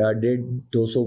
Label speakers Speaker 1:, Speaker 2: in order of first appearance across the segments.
Speaker 1: 150-200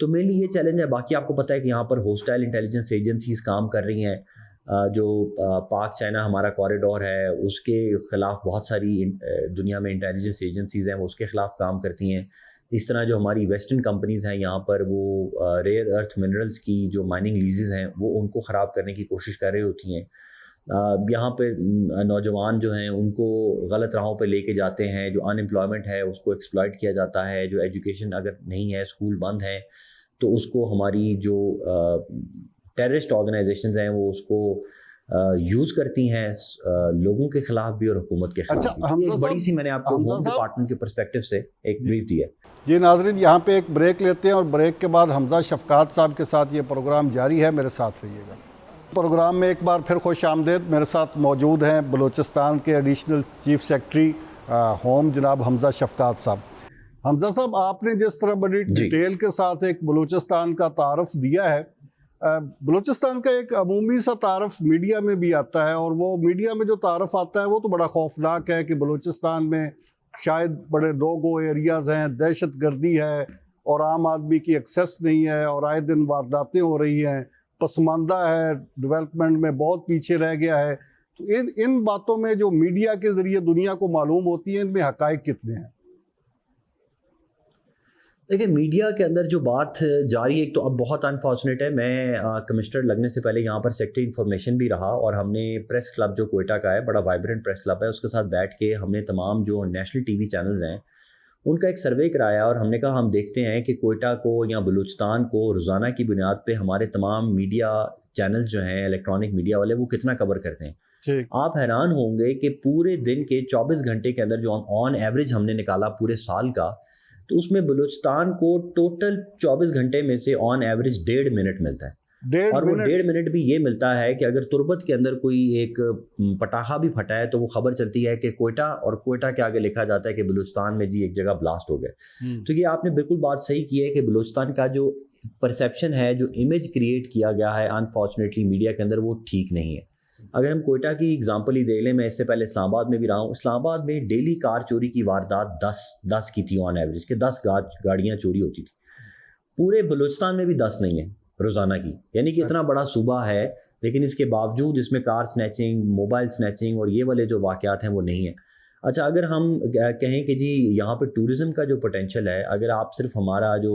Speaker 1: تو مینلی یہ چیلنج ہے. باقی آپ کو پتہ ہے کہ یہاں پر ہوسٹائل انٹیلیجنس ایجنسیز کام کر رہی ہیں. جو پاک چائنا ہمارا کوریڈور ہے اس کے خلاف بہت ساری دنیا میں انٹیلیجنس ایجنسیز ہیں وہ اس کے خلاف کام کرتی ہیں. اس طرح جو ہماری ویسٹرن کمپنیز ہیں یہاں پر وہ ریئر ارتھ منرلز کی جو مائننگ لیزز ہیں وہ ان کو خراب کرنے کی کوشش کر رہی ہوتی ہیں. یہاں پہ نوجوان جو ہیں ان کو غلط راہوں پہ لے کے جاتے ہیں. جو ان امپلائمنٹ ہے اس کو ایکسپلائٹ کیا جاتا ہے. جو ایجوکیشن اگر نہیں ہے, اسکول بند ہیں, تو اس کو ہماری جو ٹیررسٹ آرگنائزیشنز ہیں وہ اس کو یوز کرتی ہیں لوگوں کے خلاف بھی اور حکومت کے خلاف بھی. ایک بڑی سی میں نے آپ کو ہوم ڈپارٹمنٹ کے پرسپیکٹو سے ایک بریف دیا.
Speaker 2: جی ناظرین, یہاں پہ ایک بریک لیتے ہیں اور بریک کے بعد حمزہ شفقات صاحب کے ساتھ یہ پروگرام جاری ہے. میرے ساتھ رہیے گا. پروگرام میں ایک بار پھر خوش آمدید. میرے ساتھ موجود ہیں بلوچستان کے ایڈیشنل چیف سیکرٹری ہوم جناب حمزہ شفقات صاحب. حمزہ صاحب, آپ نے جس طرح بڑی ڈیٹیل کے ساتھ ایک بلوچستان کا تعارف دیا ہے, بلوچستان کا ایک عمومی سا تعارف میڈیا میں بھی آتا ہے, اور وہ میڈیا میں جو تعارف آتا ہے وہ تو بڑا خوفناک ہے کہ بلوچستان میں شاید بڑے لو گو ایریاز ہیں, دہشت گردی ہے اور عام آدمی کی ایکسیس نہیں ہے, اور آئے دن وارداتیں ہو رہی ہیں, پسماندہ ہے, ڈیولپمنٹ میں بہت پیچھے رہ گیا ہے. تو ان باتوں میں جو میڈیا کے ذریعے دنیا کو معلوم ہوتی ہیں, ان میں حقائق کتنے ہیں؟
Speaker 1: دیکھیں, میڈیا کے اندر جو بات جاری ہے, ایک تو اب بہت انفارچونیٹ ہے, میں کمسٹر لگنے سے پہلے یہاں پر سیکٹری انفارمیشن بھی رہا, اور ہم نے پریس کلب جو کوئٹہ کا ہے, بڑا وائبرنٹ پریس کلب ہے, اس کے ساتھ بیٹھ کے ہم نے تمام جو نیشنل ٹی وی چینلز ہیں ان کا ایک سروے کرایا, اور ہم نے کہا ہم دیکھتے ہیں کہ کوئٹہ کو یا بلوچستان کو روزانہ کی بنیاد پہ ہمارے تمام میڈیا چینلز جو ہیں الیکٹرانک میڈیا والے وہ کتنا کور کرتے ہیں. آپ حیران ہوں گے کہ پورے دن کے 24 گھنٹے کے اندر جو آن ایوریج ہم نے نکالا پورے سال کا, تو اس میں بلوچستان کو ٹوٹل 24 گھنٹے میں سے آن ایوریج 1.5 منٹ ملتا ہے. اور وہ 1.5 منٹ بھی یہ ملتا ہے کہ اگر تربت کے اندر کوئی ایک پٹاخہ بھی پھٹا ہے تو وہ خبر چلتی ہے کہ کوئٹہ, اور کوئٹہ کے آگے لکھا جاتا ہے کہ بلوچستان میں جی ایک جگہ بلاسٹ ہو گئے. تو یہ آپ نے بالکل بات صحیح کی ہے کہ بلوچستان کا جو پرسیپشن ہے, جو امیج کریٹ کیا گیا ہے انفارچونیٹلی میڈیا کے اندر, وہ ٹھیک نہیں ہے. اگر ہم کوئٹہ کی اگزامپل ہی دیکھ لیں, میں اس سے پہلے اسلام آباد میں بھی رہا ہوں. اسلام آباد میں ڈیلی کار چوری کی واردات 10 کی تھی آن ایوریج, کہ 10 گاڑیاں چوری ہوتی تھی. پورے بلوچستان میں بھی 10 نہیں ہیں روزانہ کی, یعنی کہ اتنا بڑا صوبہ ہے, لیکن اس کے باوجود اس میں کار سنیچنگ, موبائل سنیچنگ اور یہ والے جو واقعات ہیں وہ نہیں ہیں. اچھا, اگر ہم کہیں کہ جی یہاں پہ ٹورزم کا جو پوٹینشیل ہے, اگر آپ صرف ہمارا جو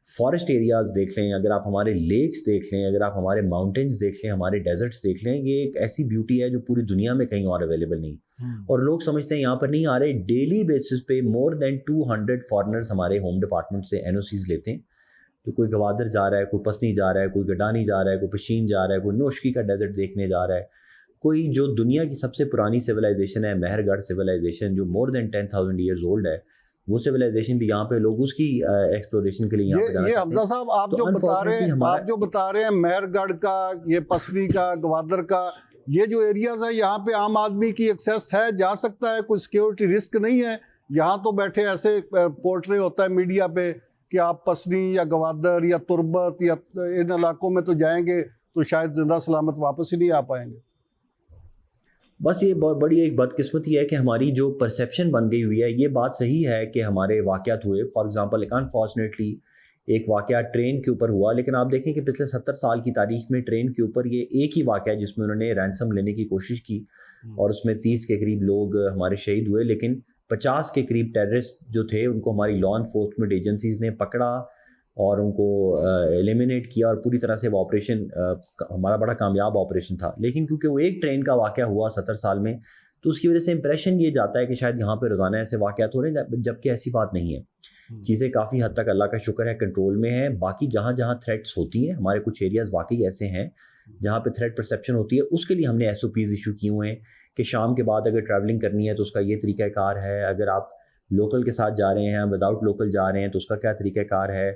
Speaker 1: فارسٹ ایریاز دیکھ لیں, اگر آپ ہمارے لیکس دیکھ لیں, اگر آپ ہمارے ماؤنٹینز دیکھ لیں, ہمارے ڈیزرٹس دیکھ لیں, یہ ایک ایسی بیوٹی ہے جو پوری دنیا میں کہیں اور اویلیبل نہیں. اور لوگ سمجھتے ہیں یہاں پر نہیں آ رہے. ڈیلی بیسس پہ مور دین 200 فارنرز ہمارے ہوم ڈپارٹمنٹ سے NOCs لیتے ہیں. تو کوئی گوادر جا رہا ہے, کوئی پسنی جا رہا ہے, کوئی گڈانی جا رہا ہے, کوئی پشین جا رہا ہے, کوئی نوشکی کا ڈیزرٹ دیکھنے جا رہا ہے, کوئی جو دنیا کی سب سے پرانی سویلائزیشن ہے مہر گڑھ سویلائزیشن جو مور دین 10,000 ایئرز اولڈ ہے, وہ سویلائزیشن بھی یہاں پہ لوگ اس کی ایکسپلوریشن کے لیے یہاں پہ جانا چاہتے ہیں.
Speaker 2: حمزہ صاحب, آپ جو بتا رہے ہیں مہر گڑھ کا, یہ پسنی کا, گوادر کا, یہ جو ایریاز ہیں یہاں پہ عام آدمی کی ایکسیس ہے, جا سکتا ہے, کوئی سیکیورٹی رسک نہیں ہے. یہاں تو بیٹھے ایسے پورٹری ہوتا ہے میڈیا پہ کہ آپ پسنی یا گوادر یا تربت یا ان علاقوں میں تو جائیں گے تو شاید زندہ سلامت واپس ہی نہیں آ پائیں گے.
Speaker 1: بس یہ بہت بڑی ایک بدقسمتی ہے کہ ہماری جو پرسیپشن بن گئی ہوئی ہے. یہ بات صحیح ہے کہ ہمارے واقعات ہوئے, فار ایگزامپل انفارچونیٹلی ایک واقعہ ٹرین کے اوپر ہوا, لیکن آپ دیکھیں کہ پچھلے 70 سال کی تاریخ میں ٹرین کے اوپر یہ ایک ہی واقعہ ہے جس میں انہوں نے رینسم لینے کی کوشش کی, اور اس میں 30 کے قریب لوگ ہمارے شہید ہوئے, لیکن 50 کے قریب ٹیررسٹ جو تھے ان کو ہماری لا انفورسمنٹ ایجنسیز نے پکڑا اور ان کو ایلیمینیٹ کیا, اور پوری طرح سے وہ آپریشن ہمارا بڑا کامیاب آپریشن تھا. لیکن کیونکہ وہ ایک ٹرین کا واقعہ ہوا 70 سال میں, تو اس کی وجہ سے امپریشن یہ جاتا ہے کہ شاید یہاں پہ روزانہ ایسے واقعات ہو رہے ہیں, جبکہ ایسی بات نہیں ہے. چیزیں کافی حد تک اللہ کا شکر ہے کنٹرول میں ہیں. باقی جہاں جہاں تھریٹس ہوتی ہیں, ہمارے کچھ ایریاز واقعی ایسے ہیں جہاں پہ تھریٹ پرسیپشن ہوتی ہے, اس کے لیے ہم نے SOPs ایشو کیے ہوئے ہیں کہ شام کے بعد اگر ٹریولنگ کرنی ہے تو اس کا یہ طریقہ کار ہے, اگر آپ لوکل کے ساتھ جا رہے ہیں, وداؤٹ لوکل جا رہے ہیں تو اس کا کیا طریقہ کار ہے,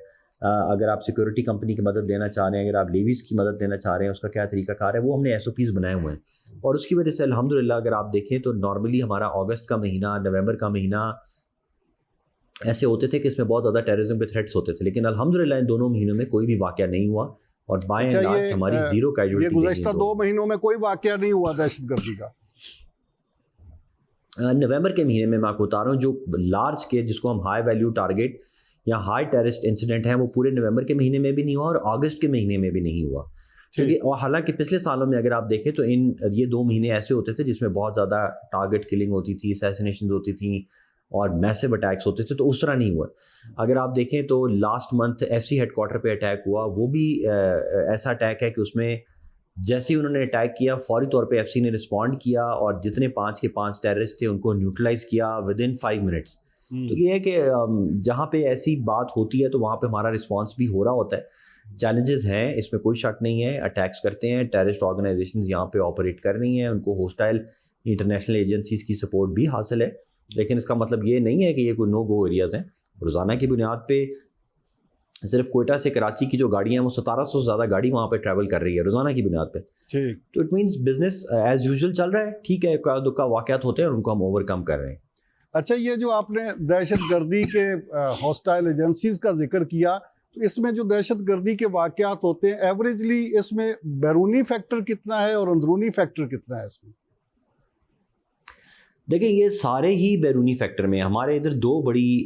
Speaker 1: اگر آپ سیکورٹی کمپنی کی مدد لینا چاہ رہے ہیں, اگر آپ لیویز کی مدد لینا چاہ رہے ہیں, اس کا کیا طریقہ کار ہے, وہ ہم نے SOPs بنائے ہوئے ہیں. اور اس کی وجہ سے الحمدللہ اگر آپ دیکھیں تو نارملی ہمارا اگست کا مہینہ, نومبر کا مہینہ ایسے ہوتے تھے کہ اس میں بہت زیادہ ٹیررزم کے تھریٹس ہوتے تھے, لیکن الحمدللہ ان دونوں مہینوں میں کوئی بھی واقعہ نہیں ہوا, اور بائی اینڈ لارج ہماری زیرو کیجوالٹی.
Speaker 2: یہ گزشتہ 2 مہینوں میں کوئی واقعہ نہیں ہوا دہشت گردی کا.
Speaker 1: نومبر کے مہینے میں آپ کو بتا رہا ہوں جو لارج کے, جس کو ہم ہائی ویلیو ٹارگیٹ یا ہائی ٹیررسٹ انسیڈنٹ ہیں وہ پورے نومبر کے مہینے میں بھی نہیں ہوا اور اگست کے مہینے میں بھی نہیں ہوا. کیونکہ اور حالانکہ پچھلے سالوں میں اگر آپ دیکھیں تو یہ 2 مہینے ایسے ہوتے تھے جس میں بہت زیادہ ٹارگٹ کلنگ ہوتی تھی, اسیسینیشنز ہوتی تھیں اور میسو اٹیکس ہوتے تھے, تو اس طرح نہیں ہوا. اگر آپ دیکھیں تو last month FCC headquarter پہ اٹیک ہوا, وہ بھی ایسا اٹیک ہے کہ اس میں جیسے ہی انہوں نے اٹیک کیا فوری طور پہ FCC نے رسپونڈ کیا اور جتنے 5 کے 5 ٹیررسٹ تھے ان کو نیوٹرلائز کیا ودن 5 منٹس. تو یہ ہے کہ جہاں پہ ایسی بات ہوتی ہے تو وہاں پہ ہمارا رسپانس بھی ہو رہا ہوتا ہے. چیلنجز ہیں, اس میں کوئی شک نہیں ہے, اٹیکس کرتے ہیں, ٹیررسٹ آرگنائزیشنز یہاں پہ آپریٹ کر رہی ہیں, ان کو ہوسٹائل انٹرنیشنل ایجنسیز کی سپورٹ بھی حاصل ہے, لیکن اس کا مطلب یہ نہیں ہے کہ یہ کوئی نو گو ایریاز ہیں. روزانہ کی بنیاد پہ صرف کوئٹہ سے کراچی کی جو گاڑیاں ہیں وہ 1700 سے زیادہ گاڑی وہاں پہ ٹریول کر رہی ہے روزانہ کی بنیاد پہ. تو it means business as usual چل رہا ہے. ٹھیک ہے, دکا واقعات ہوتے ہیں اور ان کو ہم اوور کم کر رہے ہیں.
Speaker 2: اچھا, یہ جو آپ نے دہشت گردی کے ہاسٹائل ایجنسیز کا ذکر کیا, تو اس میں جو دہشت گردی کے واقعات ہوتے ہیں ایوریجلی اس میں بیرونی فیکٹر کتنا ہے اور اندرونی فیکٹر کتنا ہے اس میں؟
Speaker 1: دیکھیں یہ سارے ہی بیرونی فیکٹر میں. ہمارے ادھر 2 بڑی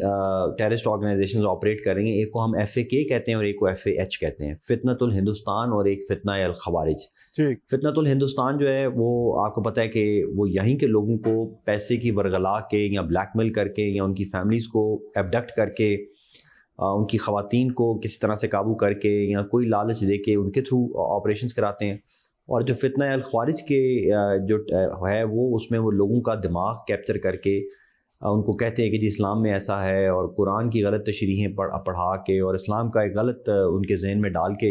Speaker 1: ٹیررسٹ آرگنائزیشنز آپریٹ کر رہی ہیں, ایک کو ہم FAK کہتے ہیں اور ایک کو FAH کہتے ہیں, فتنۃ الہندوستان اور ایک فتنہ الخوارج. فتنۃ الہندوستان جو ہے وہ آپ کو پتہ ہے کہ وہ یہیں کے لوگوں کو پیسے کی ورغلا کے یا بلیک میل کر کے یا ان کی فیملیز کو ایبڈکٹ کر کے ان کی خواتین کو کسی طرح سے قابو کر کے یا کوئی لالچ دے کے ان کے تھرو آپریشنز کراتے ہیں. اور جو فتنہ الخوارج کے جو ہے وہ اس میں وہ لوگوں کا دماغ کیپچر کر کے ان کو کہتے ہیں کہ جی اسلام میں ایسا ہے, اور قرآن کی غلط تشریحیں پڑھا کے اور اسلام کا ایک غلط ان کے ذہن میں ڈال کے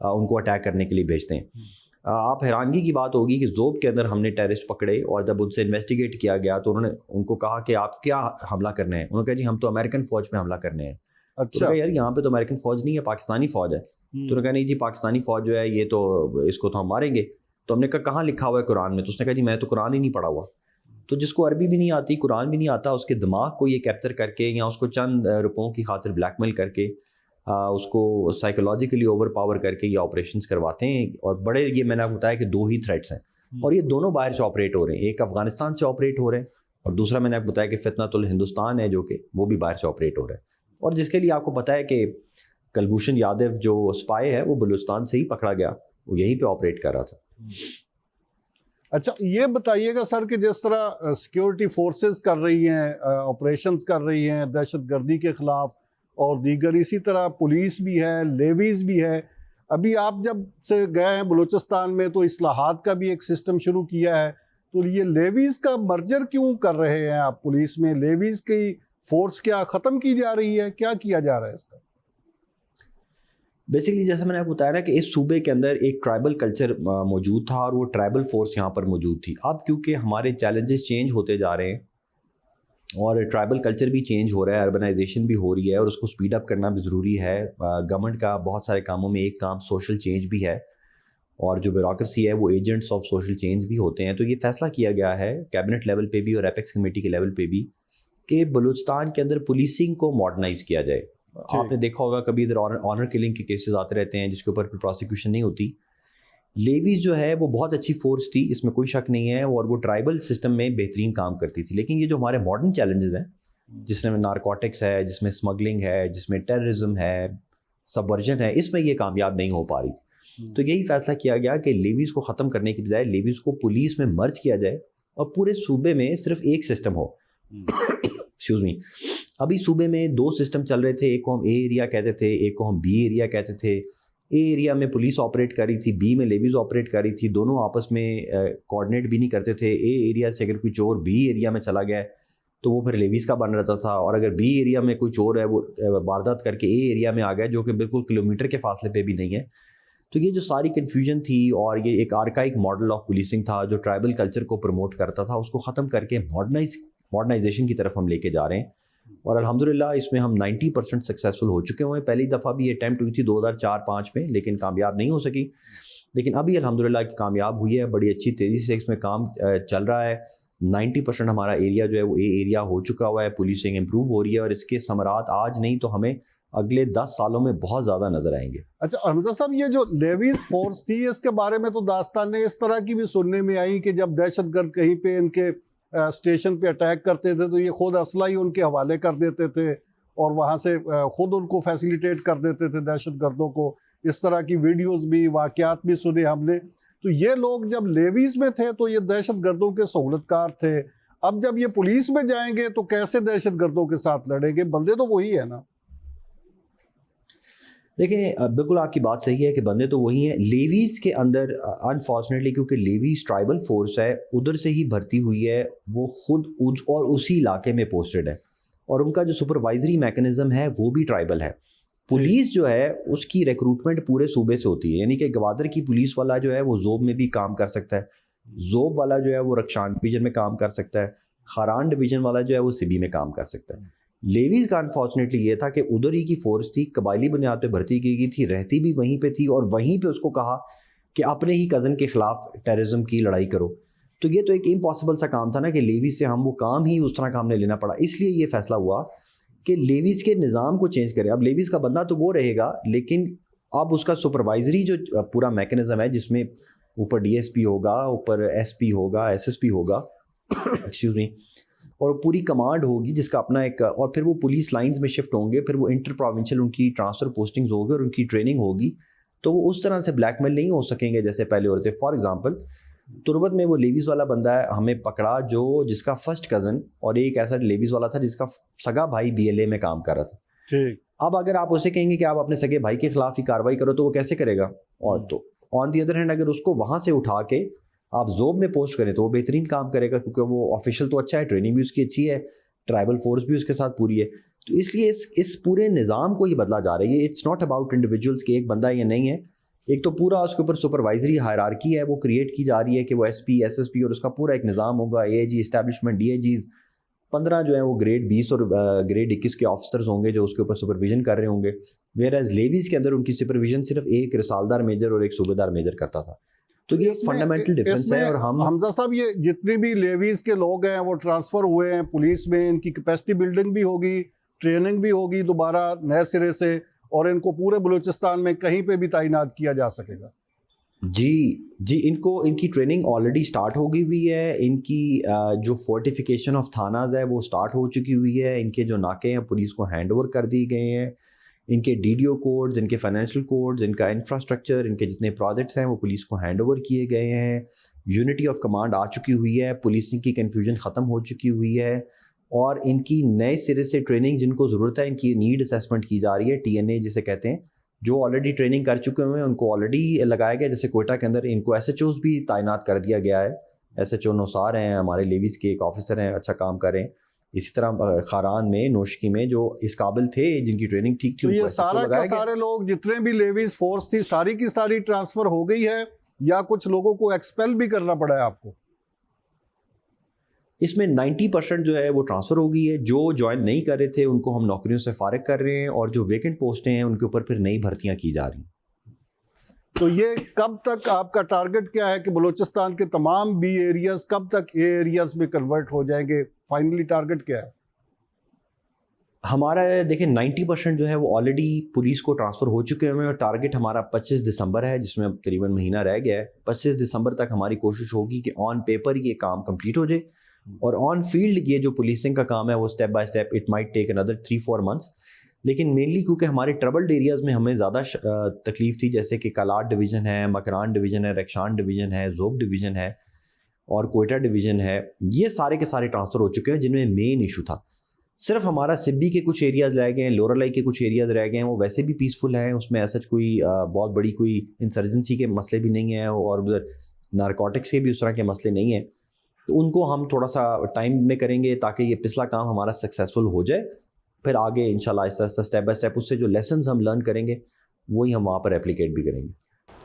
Speaker 1: ان کو اٹیک کرنے کے لیے بھیجتے ہیں. آپ حیرانگی کی بات ہوگی کہ زوب کے اندر ہم نے ٹیررسٹ پکڑے اور جب ان سے انویسٹیگیٹ کیا گیا تو انہوں نے ان کو کہا کہ آپ کیا حملہ کرنے ہیں. انہوں نے کہا جی ہم تو امریکن فوج پہ حملہ کرنے ہیں. اچھا یار یہاں پہ تو امریکن فوج نہیں ہے, پاکستانی فوج ہے. تو انہوں نے کہا نہیں جی پاکستانی فوج جو ہے یہ تو اس کو تو ہم ماریں گے. تو ہم نے کہا کہاں لکھا ہوا ہے قرآن میں؟ تو اس نے کہا جی میں تو قرآن ہی نہیں پڑھا ہوا. تو جس کو عربی بھی نہیں آتی, قرآن بھی نہیں آتا, اس کے دماغ کو یہ کیپچر کر کے یا اس کو چند روپوں کی خاطر بلیک میل کر کے اس کو سائیکولوجیکلی اوور پاور کر کے یہ آپریشنز کرواتے ہیں. اور بڑے یہ میں نے آپ کو بتایا کہ 2 ہی تھریٹس ہیں اور یہ دونوں باہر سے آپریٹ ہو رہے ہیں. ایک افغانستان سے آپریٹ ہو رہے ہیں اور دوسرا میں نے آپ کو بتایا کہ فتنۃ الہندوستان ہے جو کہ وہ بھی باہر سے آپریٹ ہو رہا ہے. اور جس کے لیے آپ کو پتہ ہے کہ کلبھوشن یادو جو اسپائی ہے وہ بلوچستان سے ہی پکڑا گیا, وہ یہیں پہ آپریٹ کر رہا تھا.
Speaker 2: اچھا یہ بتائیے گا سر کہ جس طرح سیکیورٹی فورسز کر رہی ہیں, آپریشنز کر رہی ہیں دہشت گردی کے خلاف, اور دیگر اسی طرح پولیس بھی ہے, لیویز بھی ہے. ابھی آپ جب سے گئے ہیں بلوچستان میں تو اصلاحات کا بھی ایک سسٹم شروع کیا ہے, تو یہ لیویز کا مرجر کیوں کر رہے ہیں آپ پولیس میں؟ لیویز کی فورس کیا ختم کی جا رہی ہے, کیا کیا جا رہا ہے اس کا؟
Speaker 1: بیسیکلی جیسے میں نے آپ کو بتایا نا کہ اس صوبے کے اندر ایک ٹرائبل کلچر موجود تھا اور وہ ٹرائبل فورس یہاں پر موجود تھی. اب کیونکہ ہمارے چیلنجز چینج ہوتے جا رہے ہیں اور ٹرائبل کلچر بھی چینج ہو رہا ہے, اربنائزیشن بھی ہو رہی ہے اور اس کو سپیڈ اپ کرنا بھی ضروری ہے. گورنمنٹ کا بہت سارے کاموں میں ایک کام سوشل چینج بھی ہے اور جو بیوروکریسی ہے وہ ایجنٹس آف سوشل چینج بھی ہوتے ہیں. تو یہ فیصلہ کیا گیا ہے کیبنٹ لیول پہ بھی اور ایپیکس کمیٹی کے لیول پہ بھی کہ بلوچستان کے اندر پولیسنگ کو ماڈرنائز کیا جائے. آپ نے دیکھا ہوگا کبھی ادھر آنر کلنگ کے کیسز آتے رہتے ہیں جس کے اوپر پروسیکیوشن نہیں ہوتی. لیویز جو ہے وہ بہت اچھی فورس تھی, اس میں کوئی شک نہیں ہے, اور وہ ٹرائبل سسٹم میں بہترین کام کرتی تھی. لیکن یہ جو ہمارے ماڈرن چیلنجز ہیں جس میں نارکوٹکس ہے, جس میں اسمگلنگ ہے, جس میں ٹیررزم ہے, سبورجن ہے, اس میں یہ کامیاب نہیں ہو پا رہی. تو یہی فیصلہ کیا گیا کہ لیویز کو ختم کرنے کی بجائے لیویز کو پولیس میں مرج کیا جائے اور پورے صوبے میں صرف ایک سسٹم ہو. ایکسکیوز می, ابھی صوبے میں 2 سسٹم چل رہے تھے, ایک کو ہم اے ایریا کہتے تھے, ایک کو ہم بی ایریا کہتے تھے. اے ایریا میں پولیس آپریٹ کر رہی تھی, بی میں لیویز آپریٹ کر رہی تھی, دونوں آپس میں کوآرڈینیٹ بھی نہیں کرتے تھے. اے ایریا سے اگر کوئی چور بی ایریا میں چلا گیا تو وہ پھر لیویز کا بن رہتا تھا, اور اگر بی ایریا میں کوئی چور ہے وہ واردات کر کے اے ایریا میں آ گیا جو کہ بالکل کلومیٹر کے فاصلے پہ بھی نہیں ہے. تو یہ جو ساری کنفیوژن تھی اور یہ ایک آرکائک ماڈل آف پولیسنگ تھا جو ٹرائبل کلچر کو پروموٹ کرتا تھا, اس کو ختم کر کے ماڈرنائزیشن کی طرف ہم لے کے جا رہے ہیں. اور الحمدللہ اس میں ہم 90% سکسیزفل ہو چکے ہوئے ہیں. پہلی دفعہ بھی یہ اٹیمپٹ ہوئی تھی 2004-05 میں, لیکن کامیاب نہیں ہو سکی. لیکن ابھی الحمدللہ کامیاب ہوئی ہے, بڑی اچھی تیزی سے اس میں کام چل رہا ہے. 90% ہمارا ایریا جو ہے وہ اے ایریا ہو چکا ہوا ہے, پولیسنگ امپروو ہو رہی ہے, اور اس کے ثمرات آج نہیں تو ہمیں اگلے 10 سالوں میں بہت زیادہ نظر آئیں گے.
Speaker 2: اچھا حمزہ صاحب, یہ جو لیویز فورس تھی اس کے بارے میں تو داستانیں اس طرح کی بھی سننے میں آئی کہ جب دہشت گرد کہیں پہ ان کے اسٹیشن پہ اٹیک کرتے تھے تو یہ خود اسلحہ ہی ان کے حوالے کر دیتے تھے اور وہاں سے خود ان کو فیسیلیٹیٹ کر دیتے تھے دہشت گردوں کو. اس طرح کی ویڈیوز بھی, واقعات بھی سنے ہم نے. تو یہ لوگ جب لیویز میں تھے تو یہ دہشت گردوں کے سہولت کار تھے. اب جب یہ پولیس میں جائیں گے تو کیسے دہشت گردوں کے ساتھ لڑیں گے؟ بندے تو وہی ہے نا.
Speaker 1: دیکھیں بالکل آپ کی بات صحیح ہے کہ بندے تو وہی ہیں. لیویز کے اندر انفارچونیٹلی کیونکہ لیویز ٹرائبل فورس ہے, ادھر سے ہی بھرتی ہوئی ہے, وہ خود اور اسی علاقے میں پوسٹڈ ہے, اور ان کا جو سپروائزری میکنزم ہے وہ بھی ٹرائبل ہے. پولیس جو ہے اس کی ریکروٹمنٹ پورے صوبے سے ہوتی ہے, یعنی کہ گوادر کی پولیس والا جو ہے وہ زوب میں بھی کام کر سکتا ہے, زوب والا جو ہے وہ رکشان ڈویژن میں کام کر سکتا ہے, خاران ڈویژن والا جو ہے وہ سبی میں کام کر سکتا ہے. لیویز کا انفارچونیٹلی یہ تھا کہ ادھر ہی کی فورس تھی, قبائلی بنیاد پہ بھرتی کی گئی تھی, رہتی بھی وہیں پہ تھی, اور وہیں پہ اس کو کہا کہ اپنے ہی کزن کے خلاف ٹیررزم کی لڑائی کرو. تو یہ تو ایک امپاسبل سا کام تھا نا کہ لیویز سے ہم وہ کام ہی اس طرح کا ہم نے لینا پڑا. اس لیے یہ فیصلہ ہوا کہ لیویز کے نظام کو چینج کرے. اب لیویز کا بندہ تو وہ رہے گا, لیکن اب اس کا سپروائزری جو پورا میکنزم ہے جس میں اوپر ڈی ایس پی ہوگا, اوپر ایس پی ہوگا, ایس ایس پی ہوگا, ایکسکیوز می, اور پوری کمانڈ ہوگی جس کا اپنا ایک, اور پھر وہ پولیس لائنز میں شفٹ ہوں گے, پھر وہ انٹر پروونشل ان کی ٹرانسفر پوسٹنگز ہوگی اور ان کی ٹریننگ ہوگی. تو وہ اس طرح سے بلیک میل نہیں ہو سکیں گے جیسے پہلے ہوتے. فار ایگزامپل تربت میں وہ لیویز والا بندہ ہے ہمیں پکڑا جو جس کا فرسٹ کزن اور ایک ایسا لیویز والا تھا جس کا سگا بھائی بی ایل اے میں کام کر رہا تھا.
Speaker 2: ٹھیک.
Speaker 1: اب اگر آپ اسے کہیں گے کہ آپ اپنے سگے بھائی کے خلاف ہی کاروائی کرو تو وہ کیسے کرے گا؟ اور تو آن دی ادر ہینڈ اگر اس کو وہاں سے اٹھا کے آپ زوب میں پوسٹ کریں تو وہ بہترین کام کرے گا, کیونکہ وہ آفیشیل تو اچھا ہے, ٹریننگ بھی اس کی اچھی ہے, ٹرائبل فورس بھی اس کے ساتھ پوری ہے. تو اس لیے اس پورے نظام کو ہی بدلا جا رہا ہے. اٹس ناٹ اباؤٹ انڈیویجولس کہ ایک بندہ یہ نہیں ہے, ایک تو پورا اس کے اوپر سپروائزری ہائرارکی ہے وہ کریٹ کی جا رہی ہے کہ وہ S P, S S P, اور اس کا پورا ایک نظام ہوگا, اے اے جی اسٹیبلشمنٹ, ڈی اے جیز 15 جو ہیں وہ گریڈ 20 اور گریڈ 21 کے آفیسرز ہوں گے جو اس کے اوپر سپرویژن کر رہے ہوں گے. ویئر ایز لیویز کے اندر ان کی سپرویژن صرف ایک رسالدار میجر اور ایک صوبے دار میجر کرتا تھا. تو یہ ایک فنڈامنٹل ڈفرینس ہے. اور ہم
Speaker 2: حمزہ صاحب یہ جتنے بھی لیویز کے لوگ ہیں وہ ٹرانسفر ہوئے ہیں پولیس میں, ان کی کیپیسٹی بلڈنگ بھی ہوگی, ٹریننگ بھی ہوگی دوبارہ نئے سرے سے, اور ان کو پورے بلوچستان میں کہیں پہ بھی تعینات کیا جا سکے گا.
Speaker 1: جی ان کی ٹریننگ آلریڈی سٹارٹ ہو گئی ہوئی ہے. ان کی جو فورٹیفیکیشن آف تھاناز ہے وہ سٹارٹ ہو چکی ہوئی ہے. ان کے جو ناکے ہیں پولیس کو ہینڈ اوور کر دیے گئے ہیں. ان کے ڈی ڈی او کوڈز, ان کے فائنینشیل کوڈز, ان کا انفراسٹرکچر, ان کے جتنے پروجیکٹس ہیں وہ پولیس کو ہینڈ اوور کیے گئے ہیں. یونٹی آف کمانڈ آ چکی ہوئی ہے, پولیسنگ کی کنفیوژن ختم ہو چکی ہوئی ہے, اور ان کی نئے سرے سے ٹریننگ جن کو ضرورت ہے ان کی نیڈ اسیسمنٹ کی جا رہی ہے. ٹی این اے جسے کہتے ہیں, جو آلریڈی ٹریننگ کر چکے ہوئے ہیں ان کو آلریڈی لگایا گیا. جیسے کوئٹہ کے اندر ان کو ایس ایچ اوز بھی تعینات کر دیا گیا ہے. ایس ایچ او نوسار ہیں ہمارے لیویز کے ایک آفیسر ہیں, اچھا کام کر رہے ہیں. اسی طرح خاران میں, نوشکی میں جو اس قابل تھے جن کی ٹریننگ ٹھیک تھی,
Speaker 2: تو یہ سارے لوگ جتنے بھی لیویز فورس تھی ساری کی ساری ٹرانسفر ہو گئی ہے یا کچھ لوگوں کو ایکسپیل بھی کرنا پڑا ہے آپ کو؟
Speaker 1: اس میں 90% جو ہے وہ ٹرانسفر ہو گئی ہے. جو جوائن نہیں کر رہے تھے ان کو ہم نوکریوں سے فارغ کر رہے ہیں, اور جو ویکنٹ پوسٹیں ہیں ان کے اوپر پھر نئی بھرتیاں کی جا رہی ہیں.
Speaker 2: تو یہ کب تک آپ کا ٹارگٹ کیا ہے کہ بلوچستان کے تمام بی ایریاز کب تک اے ایریاز میں کنورٹ ہو جائیں گے؟ فائنلی ٹارگٹ کیا ہے
Speaker 1: ہمارا؟ دیکھیں 90% جو ہے وہ آلریڈی پولیس کو ٹرانسفر ہو چکے ہیں, اور ٹارگٹ ہمارا 25 دسمبر ہے جس میں اب قریباً مہینہ رہ گیا ہے. 25 دسمبر تک ہماری کوشش ہوگی کہ آن پیپر یہ کام کمپلیٹ ہو جائے, اور آن فیلڈ یہ جو پولیسنگ کا کام ہے وہ step by step it might take another 3-4 months. لیکن مینلی کیونکہ ہمارے ٹربلڈ ایریاز میں ہمیں زیادہ تکلیف تھی, جیسے کہ کالات ڈویژن ہے, مکران ڈویژن ہے, رکشان ڈویژن ہے, زوب ڈویژن ہے, اور کوئٹہ ڈویژن ہے. یہ سارے کے سارے ٹرانسفر ہو چکے ہیں جن میں مین ایشو تھا. صرف ہمارا سبی کے کچھ ایریاز رہ گئے ہیں, لورلائی کے کچھ ایریاز رہ گئے ہیں, وہ ویسے بھی پیسفل ہیں, اس میں ایسا کوئی بہت بڑی کوئی انسرجنسی کے مسئلے بھی نہیں ہیں, اور نارکوٹکس کے بھی اس طرح کے مسئلے نہیں ہیں. تو ان کو ہم تھوڑا سا ٹائم میں کریں گے تاکہ یہ پچھلا کام ہمارا سکسیزفل ہو جائے. پھر آگے انشاءاللہ آہستہ آہستہ اسٹیپ بائی اسٹیپ اس سے جو لیسنز ہم لرن کریں گے وہی ہم وہاں پر اپلیکیٹ بھی کریں گے.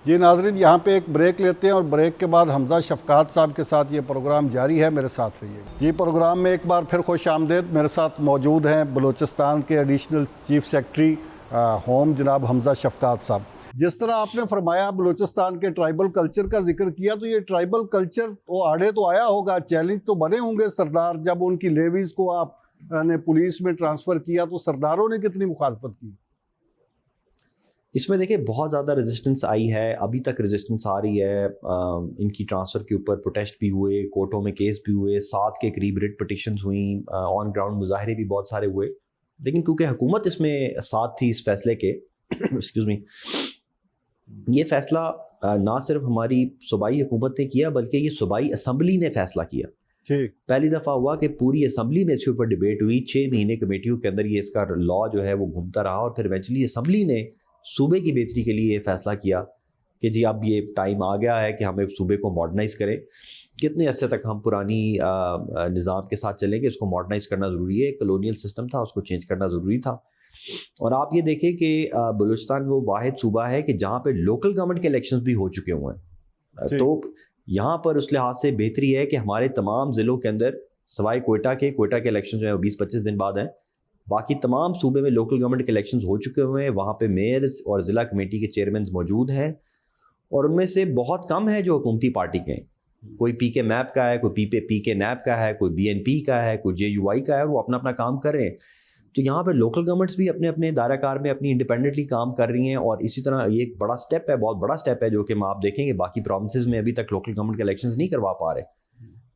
Speaker 2: جی ناظرین, یہاں پہ ایک بریک لیتے ہیں, اور بریک کے بعد حمزہ شفقات صاحب کے ساتھ یہ پروگرام جاری ہے, میرے ساتھ رہیے. یہ پروگرام میں ایک بار پھر خوش آمدید. میرے ساتھ موجود ہیں بلوچستان کے ایڈیشنل چیف سیکرٹری ہوم جناب حمزہ شفقات صاحب. جس طرح آپ نے فرمایا بلوچستان کے ٹرائبل کلچر کا ذکر کیا, تو یہ ٹرائبل کلچر وہ آڑے تو آیا ہوگا, چیلنج تو بنے ہوں گے سردار. جب ان کی لیویز کو آپ نے پولیس میں ٹرانسفر کیا تو سرداروں نے کتنی مخالفت کی؟
Speaker 1: اس میں دیکھیں بہت زیادہ ریزسٹنس آئی ہے, ابھی تک ریزسٹنس آ رہی ہے. ان کی ٹرانسفر کے اوپر پروٹیسٹ بھی ہوئے, کورٹوں میں کیس بھی ہوئے, 7 کے قریب ریٹ پٹیشنز ہوئیں, آن گراؤنڈ مظاہرے بھی بہت سارے ہوئے. لیکن کیونکہ حکومت اس میں ساتھ تھی اس فیصلے کے ایکسکیوز می، یہ فیصلہ نہ صرف ہماری صوبائی حکومت نے کیا بلکہ یہ صوبائی اسمبلی نے فیصلہ کیا.
Speaker 2: ٹھیک.
Speaker 1: پہلی دفعہ ہوا کہ پوری اسمبلی میں اس کے اوپر ڈبیٹ ہوئی، 6 مہینے کمیٹیوں کے اندر یہ اس کا لا جو ہے وہ گھومتا رہا، اور پھر ایونچولی اسمبلی نے صوبے کی بہتری کے لیے یہ فیصلہ کیا کہ جی اب یہ ٹائم آ گیا ہے کہ ہمیں صوبے کو ماڈرنائز کریں. کتنے عرصے تک ہم پرانی نظام کے ساتھ چلیں گے؟ اس کو ماڈرنائز کرنا ضروری ہے. کلونیل سسٹم تھا، اس کو چینج کرنا ضروری تھا. اور آپ یہ دیکھیں کہ بلوچستان وہ واحد صوبہ ہے کہ جہاں پہ لوکل گورنمنٹ کے الیکشنز بھی ہو چکے ہوئے ہیں. تو یہاں پر اس لحاظ سے بہتری ہے کہ ہمارے تمام ضلعوں کے اندر سوائے کوئٹہ کے الیکشن جو ہیں 20-25 دن بعد ہیں، باقی تمام صوبے میں لوکل گورنمنٹ کے الیکشنز ہو چکے ہوئے ہیں. وہاں پہ میئرز اور ضلع کمیٹی کے چیئرمینز موجود ہیں، اور ان میں سے بہت کم ہے جو حکومتی پارٹی کے ہیں. کوئی پی کے میپ کا ہے، کوئی پی کے نیب کا ہے، کوئی بی این پی کا ہے، کوئی جے یو آئی کا ہے، وہ اپنا اپنا کام کر رہے ہیں. تو یہاں پہ لوکل گورنمنٹس بھی اپنے اپنے دائرہ کار میں اپنی انڈیپینڈنٹلی کام کر رہی ہیں. اور اسی طرح یہ ایک بڑا سٹیپ ہے، بہت بڑا سٹیپ ہے، جو کہ آپ دیکھیں گے باقی پروونسز میں ابھی تک لوکل گورنمنٹ کے الیکشنز نہیں کروا پا رہے،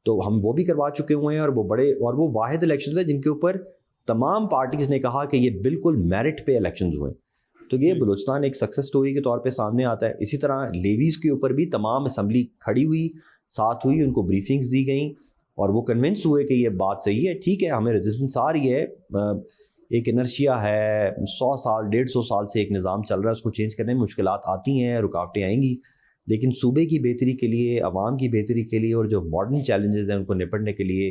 Speaker 1: تو ہم وہ بھی کروا چکے ہوئے ہیں. اور وہ بڑے اور وہ واحد الیکشنز ہیں جن کے اوپر تمام پارٹیز نے کہا کہ یہ بالکل میرٹ پہ الیکشنز ہوئے. تو یہ بلوچستان ایک سکسیس سٹوری کے طور پہ سامنے آتا ہے. اسی طرح لیویز کے اوپر بھی تمام اسمبلی کھڑی ہوئی، ساتھ ہوئی، ان کو بریفنگز دی گئیں، اور وہ کنونس ہوئے کہ یہ بات صحیح ہے، ٹھیک ہے، ہمیں ریزسٹنس آ رہی ہے، ایک انرشیا ہے، 100 سال 150 سال سے ایک نظام چل رہا ہے، اس کو چینج کرنے میں مشکلات آتی ہیں، رکاوٹیں آئیں گی، لیکن صوبے کی بہتری کے لیے، عوام کی بہتری کے لیے، اور جو ماڈرن چیلنجز ہیں ان کو نپٹنے کے لیے،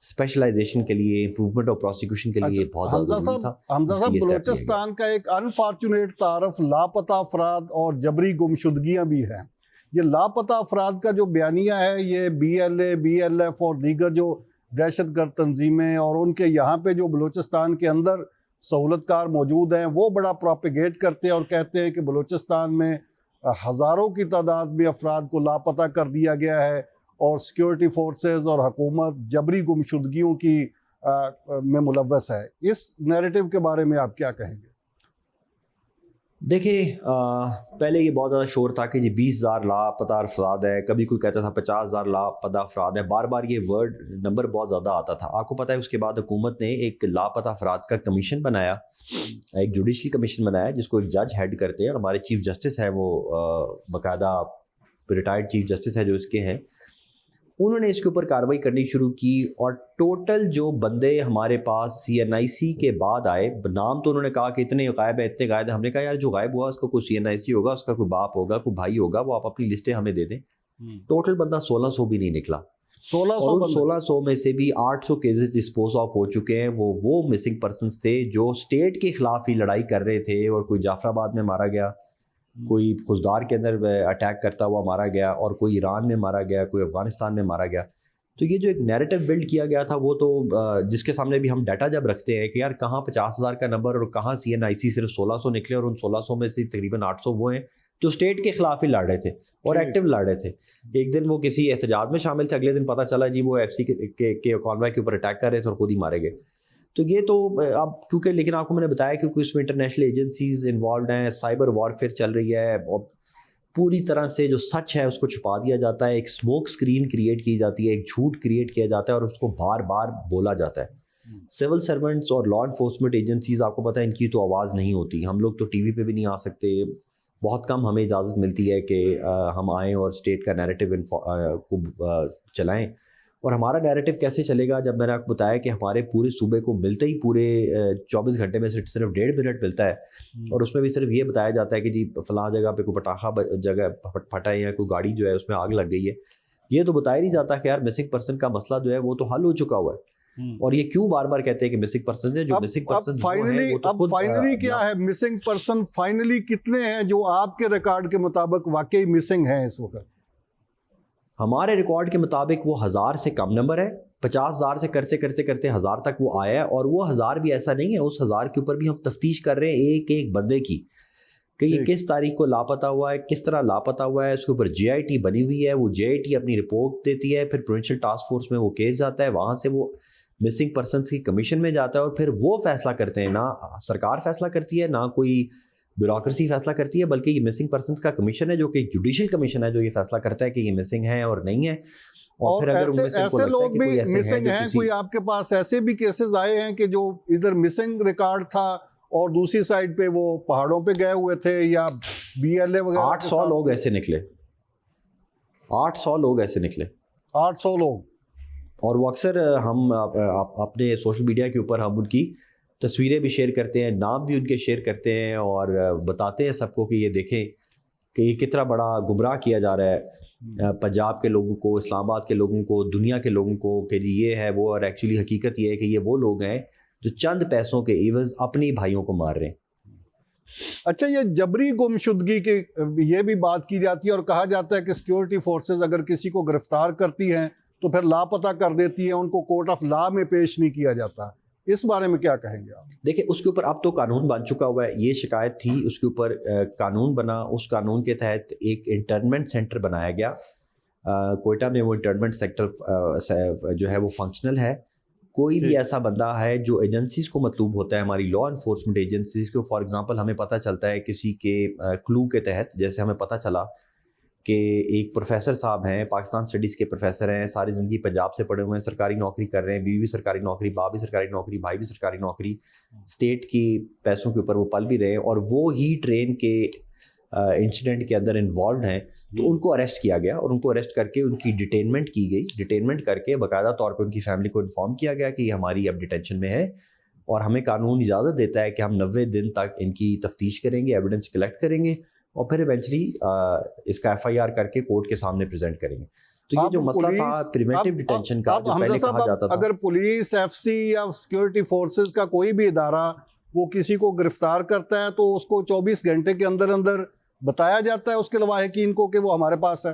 Speaker 1: اسپیشلائزیشن کے لیے، امپروومنٹ اور پروسیکیوشن کے لیے بہت زیادہ ضروری تھا.
Speaker 2: حمزہ صاحب، بلوچستان کا ایک انفارچونیٹ تعارف لاپتہ افراد اور جبری گمشدگیاں بھی ہیں. یہ لاپتہ افراد کا جو بیانیہ ہے، یہ BLA BLF اور دیگر جو دہشت گرد تنظیمیں اور ان کے یہاں پہ جو بلوچستان کے اندر سہولت کار موجود ہیں، وہ بڑا پروپیگیٹ کرتے ہیں اور کہتے ہیں کہ بلوچستان میں ہزاروں کی تعداد میں افراد کو لاپتہ کر دیا گیا ہے، اور سیکیورٹی فورسز اور حکومت جبری گمشدگیوں کی میں ملوث ہے. اس نیریٹو کے بارے میں آپ کیا کہیں گے؟
Speaker 1: دیکھیں، پہلے یہ بہت زیادہ شور تھا کہ جی 20,000 لاپتہ افراد ہیں، کبھی کوئی کہتا تھا 50,000 لاپتہ افراد ہیں، بار بار یہ ورڈ نمبر بہت زیادہ آتا تھا. آپ کو پتہ ہے اس کے بعد حکومت نے ایک لاپتہ افراد کا کمیشن بنایا، ایک جوڈیشل کمیشن بنایا جس کو ایک جج ہیڈ کرتے ہیں، اور ہمارے چیف جسٹس ہیں، وہ باقاعدہ ریٹائرڈ چیف جسٹس ہے جو اس کے ہیں. انہوں نے اس کے اوپر کارروائی کرنی شروع کی، اور ٹوٹل جو بندے ہمارے پاس CNIC کے بعد آئے، نام تو انہوں نے کہا کہ اتنے غائب ہیں، اتنے غائب ہیں. ہم نے کہا یار جو غائب ہوا اس کو کوئی CNIC ہوگا، اس کا کوئی باپ ہوگا، کوئی بھائی ہوگا، وہ آپ اپنی لسٹیں ہمیں دے دیں. ٹوٹل بندہ 1600 بھی نہیں نکلا. 1600 میں سے بھی 800 کیسز ڈسپوز آف ہو چکے ہیں. وہ مسنگ پرسنس تھے جو اسٹیٹ کے خلاف ہی لڑائی کر رہے تھے، اور کوئی جعفر آباد میں مارا گیا، کوئی خزدار کے اندر اٹیک کرتا ہوا مارا گیا، اور کوئی ایران میں مارا گیا، کوئی افغانستان میں مارا گیا. تو یہ جو ایک نیریٹو بلڈ کیا گیا تھا، وہ تو جس کے سامنے بھی ہم ڈیٹا جب رکھتے ہیں کہ یار کہاں 50,000 کا نمبر اور کہاں CNIC صرف 1600 نکلے، اور ان 1600 میں سے تقریباً 800 وہ ہیں جو اسٹیٹ کے خلاف ہی لڑ رہے تھے اور ایکٹیو لڑ رہے تھے. ایک دن وہ کسی احتجاج میں شامل تھے، اگلے دن پتہ چلا جی وہ FC کے کانوائے کے اوپر اٹیک کر رہے تھے اور خود ہی مارے گئے. تو یہ تو اب کیونکہ، لیکن آپ کو میں نے بتایا کیونکہ اس میں انٹرنیشنل ایجنسیز انوالوڈ ہیں، سائبر وارفیئر چل رہی ہے، اور پوری طرح سے جو سچ ہے اس کو چھپا دیا جاتا ہے، ایک اسموک اسکرین کریٹ کی جاتی ہے، ایک جھوٹ کریٹ کیا جاتا ہے، اور اس کو بار بار بولا جاتا ہے. سول سرونٹس اور لا انفورسمنٹ ایجنسیز، آپ کو پتہ ہے ان کی تو آواز نہیں ہوتی. ہم لوگ تو ٹی وی پہ بھی نہیں آ سکتے، بہت کم ہمیں اجازت ملتی ہے کہ ہم آئیں اور اسٹیٹ کا نیریٹو کو چلائیں. اور ہمارا نیریٹو کیسے چلے گا؟ جب میں نے آپ کو بتایا کہ ہمارے پورے صوبے کو ملتے ہی پورے 24 گھنٹے میں سے صرف 1.5 منٹ ملتا ہے، اور اس میں بھی صرف یہ بتایا جاتا ہے کہ جی فلاں جگہ پہ کوئی پٹاخہ جگہ پھٹا ہے، یا کوئی گاڑی جو ہے اس میں آگ لگ گئی ہے. یہ تو بتایا نہیں جاتا کہ یار مسنگ پرسن کا مسئلہ جو ہے وہ تو حل ہو چکا ہوا ہے. اور یہ کیوں بار بار کہتے ہیں کہ مسنگ پرسن ہے؟ جو مسنگ پرسن
Speaker 2: فائنلی کیا ہے؟ مسنگ پرسن فائنلی کتنے ہیں جو آپ کے ریکارڈ کے مطابق واقعی مسنگ ہیں اس وقت؟
Speaker 1: ہمارے ریکارڈ کے مطابق وہ 1000 سے کم نمبر ہے. 50,000 سے کرتے کرتے کرتے 1000 تک وہ آیا ہے. اور وہ 1000 بھی ایسا نہیں ہے، اس 1000 کے اوپر بھی ہم تفتیش کر رہے ہیں ایک ایک بندے کی کہ یہ کس تاریخ کو لاپتہ ہوا ہے، کس طرح لاپتہ ہوا ہے. اس کے اوپر GIT بنی ہوئی ہے، وہ GIT اپنی رپورٹ دیتی ہے، پھر پروونشل ٹاسک فورس میں وہ کیس جاتا ہے، وہاں سے وہ مسنگ پرسنس کی کمیشن میں جاتا ہے، اور پھر وہ فیصلہ کرتے ہیں. نہ سرکار فیصلہ کرتی ہے، نہ کوئی بیوروکریسی فیصلہ کرتی ہے، بلکہ یہ مسنگ پرسنس کا کمیشن ہے جو کہ جوڈیشل کمیشن ہے جو یہ فیصلہ کرتا ہے کہ یہ مسنگ ہیں اور نہیں ہے.
Speaker 2: اور
Speaker 1: پھر اگر
Speaker 2: ایسے لوگ بھی مسنگ ہیں، کوئی آپ کے پاس ایسے بھی کیسز آئے ہیں کہ جو ادھر مسنگ ریکارڈ تھا اور دوسری سائڈ پہ وہ پہاڑوں پہ گئے ہوئے تھے یا BLA وغیرہ؟
Speaker 1: 800 لوگ ایسے نکلے، 800 لوگ ایسے نکلے،
Speaker 2: 800 لوگ.
Speaker 1: اور وہ اکثر ہم اپنے سوشل میڈیا کے اوپر ہم ان کی تصویریں بھی شیئر کرتے ہیں، نام بھی ان کے شیئر کرتے ہیں اور بتاتے ہیں سب کو کہ یہ دیکھیں کہ یہ کتنا بڑا گمراہ کیا جا رہا ہے پنجاب کے لوگوں کو، اسلام آباد کے لوگوں کو، دنیا کے لوگوں کو کہ جی یہ ہے وہ. اور ایکچولی حقیقت یہ ہے کہ یہ وہ لوگ ہیں جو چند پیسوں کے عوض اپنی بھائیوں کو مار رہے ہیں.
Speaker 2: اچھا، یہ جبری گمشدگی کی یہ بھی بات کی جاتی ہے اور کہا جاتا ہے کہ سیکیورٹی فورسز اگر کسی کو گرفتار کرتی ہیں تو پھر لاپتہ کر دیتی ہیں، ان کو کورٹ آف لا میں پیش نہیں کیا جاتا. اس بارے میں کیا کہیں گے آپ؟
Speaker 1: دیکھیں اس کے اوپر اب تو قانون بن چکا ہوا ہے، یہ شکایت تھی، اس کے اوپر قانون بنا، اس قانون کے تحت ایک انٹرنمنٹ سینٹر بنایا گیا کوئٹہ میں. وہ انٹرنمنٹ سیکٹر جو ہے وہ فنکشنل ہے. کوئی بھی ایسا بندہ ہے جو ایجنسیز کو مطلوب ہوتا ہے، ہماری لا انفورسمنٹ ایجنسیز کو، فار ایگزامپل ہمیں پتہ چلتا ہے کسی کے کلو کے تحت، جیسے ہمیں پتہ چلا کہ ایک پروفیسر صاحب ہیں، پاکستان اسٹڈیز کے پروفیسر ہیں، ساری زندگی پنجاب سے پڑھے ہوئے ہیں، سرکاری نوکری کر رہے ہیں، بیوی بھی سرکاری نوکری، باپ بھی سرکاری نوکری، بھائی بھی سرکاری نوکری، اسٹیٹ کی پیسوں کے اوپر وہ پل بھی رہے ہیں، اور وہ ہی ٹرین کے انسیڈنٹ کے اندر انوالوڈ ہیں. تو ان کو اریسٹ کیا گیا اور ان کو اریسٹ کر کے ان کی ڈیٹینمنٹ کی گئی. ڈیٹینمنٹ کر کے باقاعدہ طور پہ ان کی فیملی کو انفارم کیا گیا کہ یہ ہماری اب ڈیٹینشن میں ہے اور ہمیں قانون اجازت دیتا ہے کہ ہم 90 دن تک ان کی تفتیش کریں گے، ایویڈنس کلیکٹ کریں گے اور پھر ایونچولی اس کا FIR کر کے کورٹ کے سامنے پریزنٹ کریں گے. تو یہ جو مسئلہ تھا پریونٹیو ڈیٹینشن کا جو پہلے کہا جاتا تھا،
Speaker 2: اگر پولیس، FC یا سیکیورٹی فورسز کا کوئی بھی ادارہ وہ کسی کو گرفتار کرتا ہے تو اس کو 24 گھنٹے کے اندر اندر بتایا جاتا ہے اس کے لواحقین کو کہ وہ ہمارے پاس ہے؟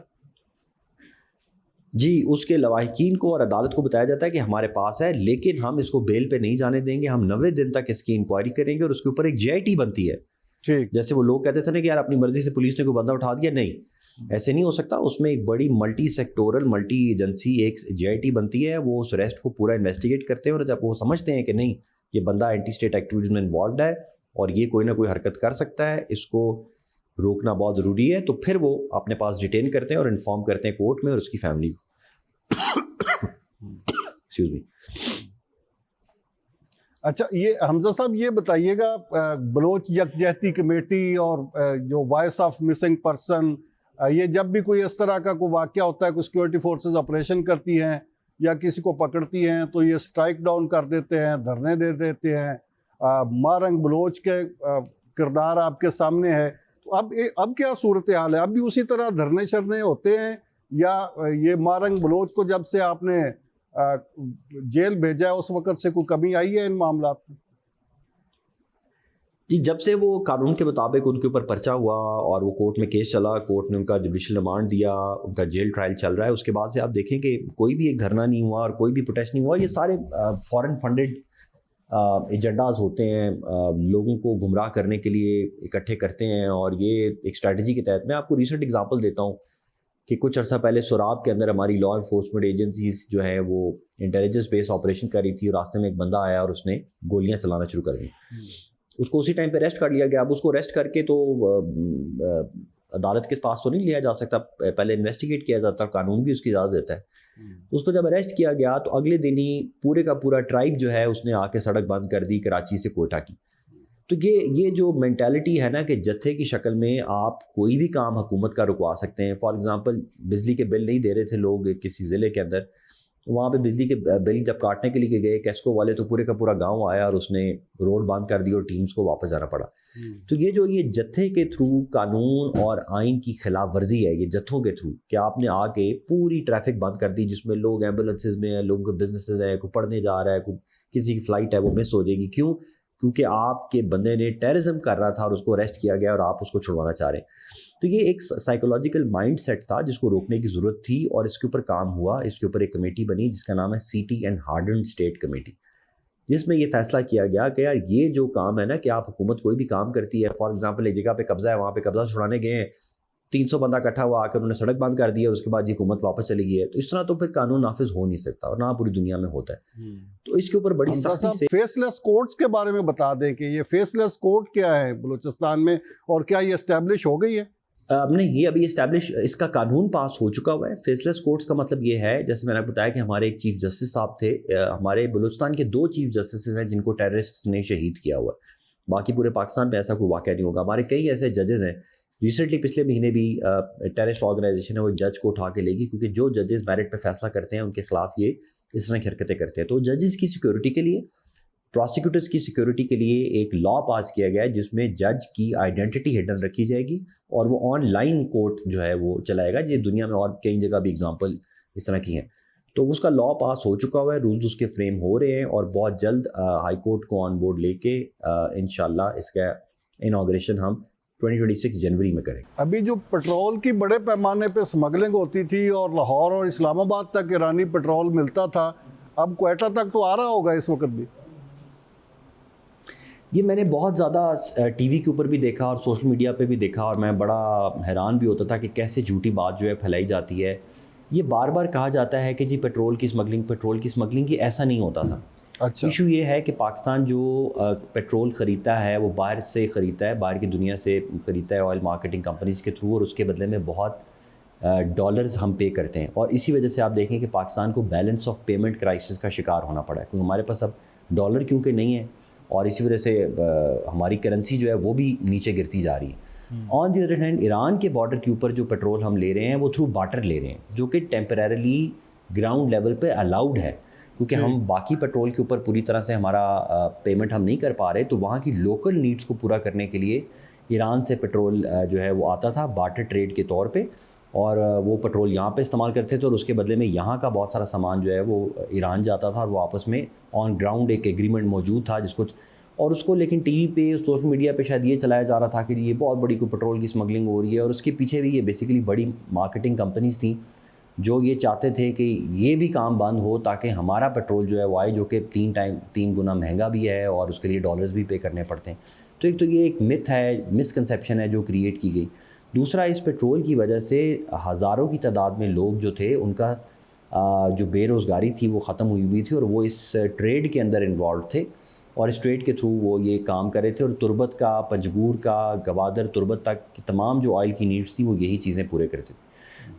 Speaker 1: جی، اس کے لواحقین کو اور عدالت کو بتایا جاتا ہے کہ ہمارے پاس ہے، لیکن ہم اس کو بیل پہ نہیں جانے دیں گے، ہم 90 دن تک اس کی انکوائری کریں گے اور اس کے اوپر ایک JIT بنتی ہے.
Speaker 2: ٹھیک،
Speaker 1: جیسے وہ لوگ کہتے تھے نا کہ یار اپنی مرضی سے پولیس نے کوئی بندہ اٹھا دیا، نہیں، ایسے نہیں ہو سکتا. اس میں ایک بڑی ملٹی سیکٹورل ملٹی ایجنسی ایک JIT بنتی ہے، وہ اس اریسٹ کو پورا انویسٹیگیٹ کرتے ہیں اور جب وہ سمجھتے ہیں کہ نہیں یہ بندہ اینٹی اسٹیٹ ایکٹیویٹیز میں انوالوڈ ہے اور یہ کوئی نہ کوئی حرکت کر سکتا ہے، اس کو روکنا بہت ضروری ہے، تو پھر وہ اپنے پاس ڈیٹین کرتے ہیں اور انفارم کرتے ہیں کورٹ میں اور اس کی فیملی کو. Excuse me.
Speaker 2: اچھا، یہ حمزہ صاحب یہ بتائیے گا، بلوچ یکجہتی کمیٹی اور جو وائس آف مسنگ پرسن، یہ جب بھی کوئی اس طرح کا کوئی واقعہ ہوتا ہے، کوئی سیکورٹی فورسز آپریشن کرتی ہیں یا کسی کو پکڑتی ہیں تو یہ سٹرائک ڈاؤن کر دیتے ہیں، دھرنے دے دیتے ہیں. مارنگ بلوچ کے کردار آپ کے سامنے ہے، تو اب کیا صورتحال ہے؟ اب بھی اسی طرح دھرنے شرنے ہوتے ہیں یا یہ مارنگ بلوچ کو جب سے آپ نے جیل بھیجا ہے اس وقت سے کوئی کمی آئی ہے ان معاملات میں؟
Speaker 1: جی، جب سے وہ قانون کے مطابق ان کے اوپر پرچہ ہوا اور وہ کورٹ میں کیس چلا، کورٹ نے ان کا جوڈیشل ریمانڈ دیا، ان کا جیل ٹرائل چل رہا ہے، اس کے بعد سے آپ دیکھیں کہ کوئی بھی ایک دھرنا نہیں ہوا اور کوئی بھی پروٹیسٹ نہیں ہوا. یہ سارے فورن فنڈڈ ایجنڈاز ہوتے ہیں، لوگوں کو گمراہ کرنے کے لیے اکٹھے کرتے ہیں، اور یہ ایک اسٹریٹجی کے تحت. میں آپ کو ریسنٹ اگزامپل دیتا ہوں کہ کچھ عرصہ پہلے سوراب کے اندر ہماری لا انفورسمنٹ ایجنسیز جو ہیں وہ انٹیلیجنس بیس آپریشن کر رہی تھی اور راستے میں ایک بندہ آیا اور اس نے گولیاں چلانا شروع کر دی. اس کو اسی ٹائم پہ اریسٹ کر لیا گیا. اب اس کو اریسٹ کر کے تو عدالت کے پاس تو نہیں لیا جا سکتا، پہلے انویسٹیگیٹ کیا جاتا، قانون بھی اس کی اجازت دیتا ہے. اس کو جب اریسٹ کیا گیا تو اگلے دن ہی پورے کا پورا ٹرائب جو ہے اس نے آ کے سڑک بند کر دی کراچی سے کوئٹہ کی. تو یہ جو مینٹالٹی ہے نا کہ جتھے کی شکل میں آپ کوئی بھی کام حکومت کا رکوا سکتے ہیں. فار ایگزامپل بجلی کے بل نہیں دے رہے تھے لوگ کسی ضلع کے اندر، وہاں پہ بجلی کے بل جب کاٹنے کے لیے گئے کیسکو والے تو پورے کا پورا گاؤں آیا اور اس نے روڈ بند کر دی اور ٹیمز کو واپس جانا پڑا. تو یہ جتھے کے تھرو قانون اور آئین کی خلاف ورزی ہے، یہ جتھوں کے تھرو کہ آپ نے آ کے پوری ٹریفک بند کر دی جس میں لوگ ایمبولینسز میں ہیں، لوگوں کے بزنسز ہیں، کوئی پڑھنے جا رہا ہے، کوئی کسی کی فلائٹ ہے وہ مس ہو جائے گی. کیوں؟ کیونکہ آپ کے بندے نے ٹیررزم کر رہا تھا اور اس کو اریسٹ کیا گیا اور آپ اس کو چھڑوانا چاہ رہے ہیں. تو یہ ایک سائیکولوجیکل مائنڈ سیٹ تھا جس کو روکنے کی ضرورت تھی اور اس کے اوپر کام ہوا. اس کے اوپر ایک کمیٹی بنی جس کا نام ہے city and hardened state committee, جس میں یہ فیصلہ کیا گیا کہ یار یہ جو کام ہے نا کہ آپ حکومت کوئی بھی کام کرتی ہے، فار ایگزامپل ایک جگہ پہ قبضہ ہے، وہاں پہ قبضہ چھڑانے گئے ہیں، 300 بندہ اکٹھا ہوا آ کر انہوں نے سڑک بند کر دی ہے, اس کے بعد یہ حکومت واپس چلی گئی ہے. تو اس طرح تو پھر قانون نافذ ہو نہیں سکتا, اور نہ پوری دنیا میں ہوتا ہے. تو اس کے اوپر بڑی سختی سے
Speaker 2: فیس لیس کورٹس کے بارے میں بتا دیں کہ یہ فیس لیس کورٹ کیا ہے بلوچستان میں, اور کیا یہ اسٹیبلش ہو گئی ہے؟
Speaker 1: نہیں, یہ ابھی اسٹیبلش, اس کا قانون پاس ہو چکا ہوا ہے. فیس لیس کورٹس کا مطلب یہ ہے, جیسے میں نے بتایا کہ ہمارے ایک چیف جسٹس صاحب تھے, ہمارے بلوچستان کے 2 چیف جسٹسز ہیں جن کو ٹیررسٹ نے شہید کیا ہوا ہے. باقی پورے پاکستان میں ایسا کوئی واقعہ نہیں ہوگا. ہمارے کئی ایسے ججز ہیں, ریسنٹلی پچھلے مہینے بھی ٹیررسٹ آرگنائزیشن ہے وہ جج کو اٹھا کے لے گی, کیونکہ جو ججز میرٹ پہ فیصلہ کرتے ہیں ان کے خلاف یہ اس طرح کی حرکتیں کرتے ہیں. تو ججز کی سیکورٹی کے لیے, پراسیکیوٹرز کی سیکورٹی کے لیے ایک لا پاس کیا گیا ہے جس میں جج کی آئیڈینٹی ہڈن رکھی جائے گی, اور وہ آن لائن کورٹ جو ہے وہ چلائے گا. یہ دنیا میں اور کئی جگہ بھی اگزامپل اس طرح کی ہیں. تو اس کا لا پاس ہو چکا ہوا ہے, رولز اس کے فریم ہو رہے ہیں, اور بہت جلد ہائی کورٹ کو آن بورڈ لے کے انشاءاللہ اس کا انوگریشن ہم 2026 جنوری میں کریں.
Speaker 2: ابھی جو پیٹرول کی بڑے پیمانے پہ سمگلنگ ہوتی تھی اور لاہور اور اسلام آباد تک ایرانی پیٹرول ملتا تھا, اب کوئٹہ تک تو آ رہا ہوگا اس وقت بھی.
Speaker 1: یہ میں نے بہت زیادہ ٹی وی کے اوپر بھی دیکھا اور سوشل میڈیا پہ بھی دیکھا, اور میں بڑا حیران بھی ہوتا تھا کہ کیسے جھوٹی بات جو ہے پھیلائی جاتی ہے. یہ بار بار کہا جاتا ہے کہ جی پیٹرول کی سمگلنگ کی ایسا نہیں ہوتا تھا.
Speaker 2: اچھا,
Speaker 1: ایشو یہ ہے کہ پاکستان جو پیٹرول خریدتا ہے وہ باہر سے خریدتا ہے, باہر کی دنیا سے خریدتا ہے آئل مارکیٹنگ کمپنیز کے تھرو, اور اس کے بدلے میں بہت ڈالرز ہم پے کرتے ہیں. اور اسی وجہ سے آپ دیکھیں کہ پاکستان کو بیلنس آف پیمنٹ کرائسس کا شکار ہونا پڑا ہے, کیونکہ ہمارے پاس اب ڈالر کیونکہ نہیں ہے, اور اسی وجہ سے ہماری کرنسی جو ہے وہ بھی نیچے گرتی جا رہی ہے. آن دی ادر ہینڈ ایران کے بارڈر کے اوپر جو پیٹرول ہم لے رہے ہیں وہ تھرو بارٹر لے رہے ہیں, جو کہ ٹیمپریریلی گراؤنڈ لیول پہ الاؤڈ ہے, کیونکہ ہم باقی پیٹرول کے اوپر پوری طرح سے ہمارا پیمنٹ ہم نہیں کر پا رہے. تو وہاں کی لوکل نیڈس کو پورا کرنے کے لیے ایران سے پیٹرول جو ہے وہ آتا تھا بارٹر ٹریڈ کے طور پہ, اور وہ پیٹرول یہاں پہ استعمال کرتے تھے, اور اس کے بدلے میں یہاں کا بہت سارا سامان جو ہے وہ ایران جاتا تھا, اور وہ آپس میں آن گراؤنڈ ایک ایگریمنٹ موجود تھا جس کو, اور اس کو لیکن ٹی وی پہ سوشل میڈیا پہ شاید یہ چلایا جا رہا تھا کہ یہ بہت بڑی کوئی پیٹرول کی اسمگلنگ ہو رہی ہے. اور اس کے پیچھے بھی یہ بیسیکلی بڑی مارکیٹنگ کمپنیز تھیں جو یہ چاہتے تھے کہ یہ بھی کام بند ہو تاکہ ہمارا پیٹرول جو ہے وہ آئے, جو کہ 3 گنا مہنگا بھی ہے اور اس کے لیے ڈالرز بھی پے کرنے پڑتے ہیں. تو ایک تو یہ ایک متھ ہے, مسکنسیپشن ہے جو کریٹ کی گئی. دوسرا, اس پیٹرول کی وجہ سے ہزاروں کی تعداد میں لوگ جو تھے ان کا جو بے روزگاری تھی وہ ختم ہوئی تھی, اور وہ اس ٹریڈ کے اندر انوالوڈ تھے, اور اس ٹریڈ کے تھرو وہ یہ کام کر رہے تھے, اور تربت کا, پنجگور کا, گوادر تربت تک کی تمام جو آئل کی نیڈس تھی وہ یہی چیزیں پورے کرتے تھے.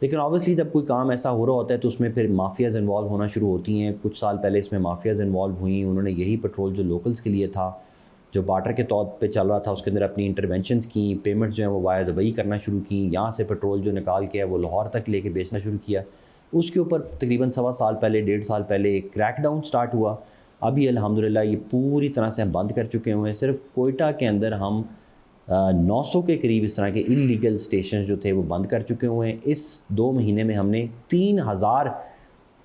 Speaker 1: لیکن آبویسلی جب کوئی کام ایسا ہو رہا ہوتا ہے تو اس میں پھر مافیاز انوالو ہونا شروع ہوتی ہیں. کچھ سال پہلے اس میں مافیاز انوالو ہوئیں, انہوں نے یہی پیٹرول جو لوکلز کے لیے تھا, جو بارٹر کے طور پہ چل رہا تھا, اس کے اندر اپنی انٹروینشنز کی, پیمنٹ جو ہیں وہ وایا دبئی کرنا شروع کی, یہاں سے پیٹرول جو نکال کے ہے وہ لاہور تک لے کے بیچنا شروع کیا. اس کے اوپر تقریباً 1.25 سال پہلے 1.5 سال پہلے ایک کریک ڈاؤن سٹارٹ ہوا. ابھی الحمدللہ یہ پوری طرح سے ہم بند کر چکے ہوئے ہیں. صرف کوئٹہ کے اندر ہم 900 کے قریب اس طرح کے انلیگل اسٹیشنز جو تھے وہ بند کر چکے ہوئے ہیں. اس 2 مہینے میں ہم نے 3000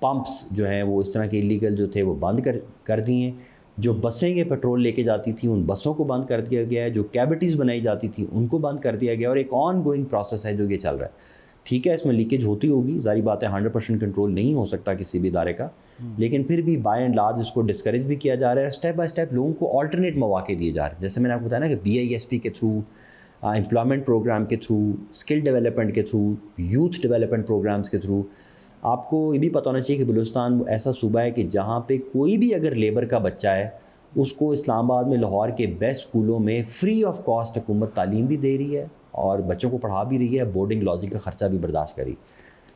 Speaker 1: پمپس جو ہیں وہ اس طرح کے انلیگل جو تھے وہ بند کر دیے ہیں. جو بسیں یہ پیٹرول لے کے جاتی تھیں ان بسوں کو بند کر دیا گیا ہے, جو کیوٹیز بنائی جاتی تھیں ان کو بند کر دیا گیا, اور ایک آن گوئنگ پروسیس ہے جو یہ چل رہا ہے. ٹھیک ہے, اس میں لیکیج ہوتی ہوگی, ظاہری بات ہے 100% کنٹرول نہیں ہو سکتا کسی بھی ادارے کا, لیکن پھر بھی بائی اینڈ لارج اس کو ڈسکریج بھی کیا جا رہا ہے. اسٹیپ بائی اسٹیپ لوگوں کو آلٹرنیٹ مواقع دیے جا رہے ہیں. جیسے میں نے آپ کو بتایا نا کہ BISP کے تھرو, امپلائمنٹ پروگرام کے تھرو, اسکل ڈیولپمنٹ کے تھرو, یوتھ ڈیولپمنٹ پروگرامز کے تھرو. آپ کو یہ بھی پتہ ہونا چاہیے کہ بلوچستان ایسا صوبہ ہے کہ جہاں پہ کوئی بھی اگر لیبر کا بچہ ہے اس کو اسلام آباد میں لاہور کے بیسٹ اسکولوں میں فری آف کاسٹ حکومت تعلیم بھی دے رہی ہے اور بچوں کو پڑھا بھی رہی ہے, بورڈنگ لاجنگ کا خرچہ بھی برداشت کری.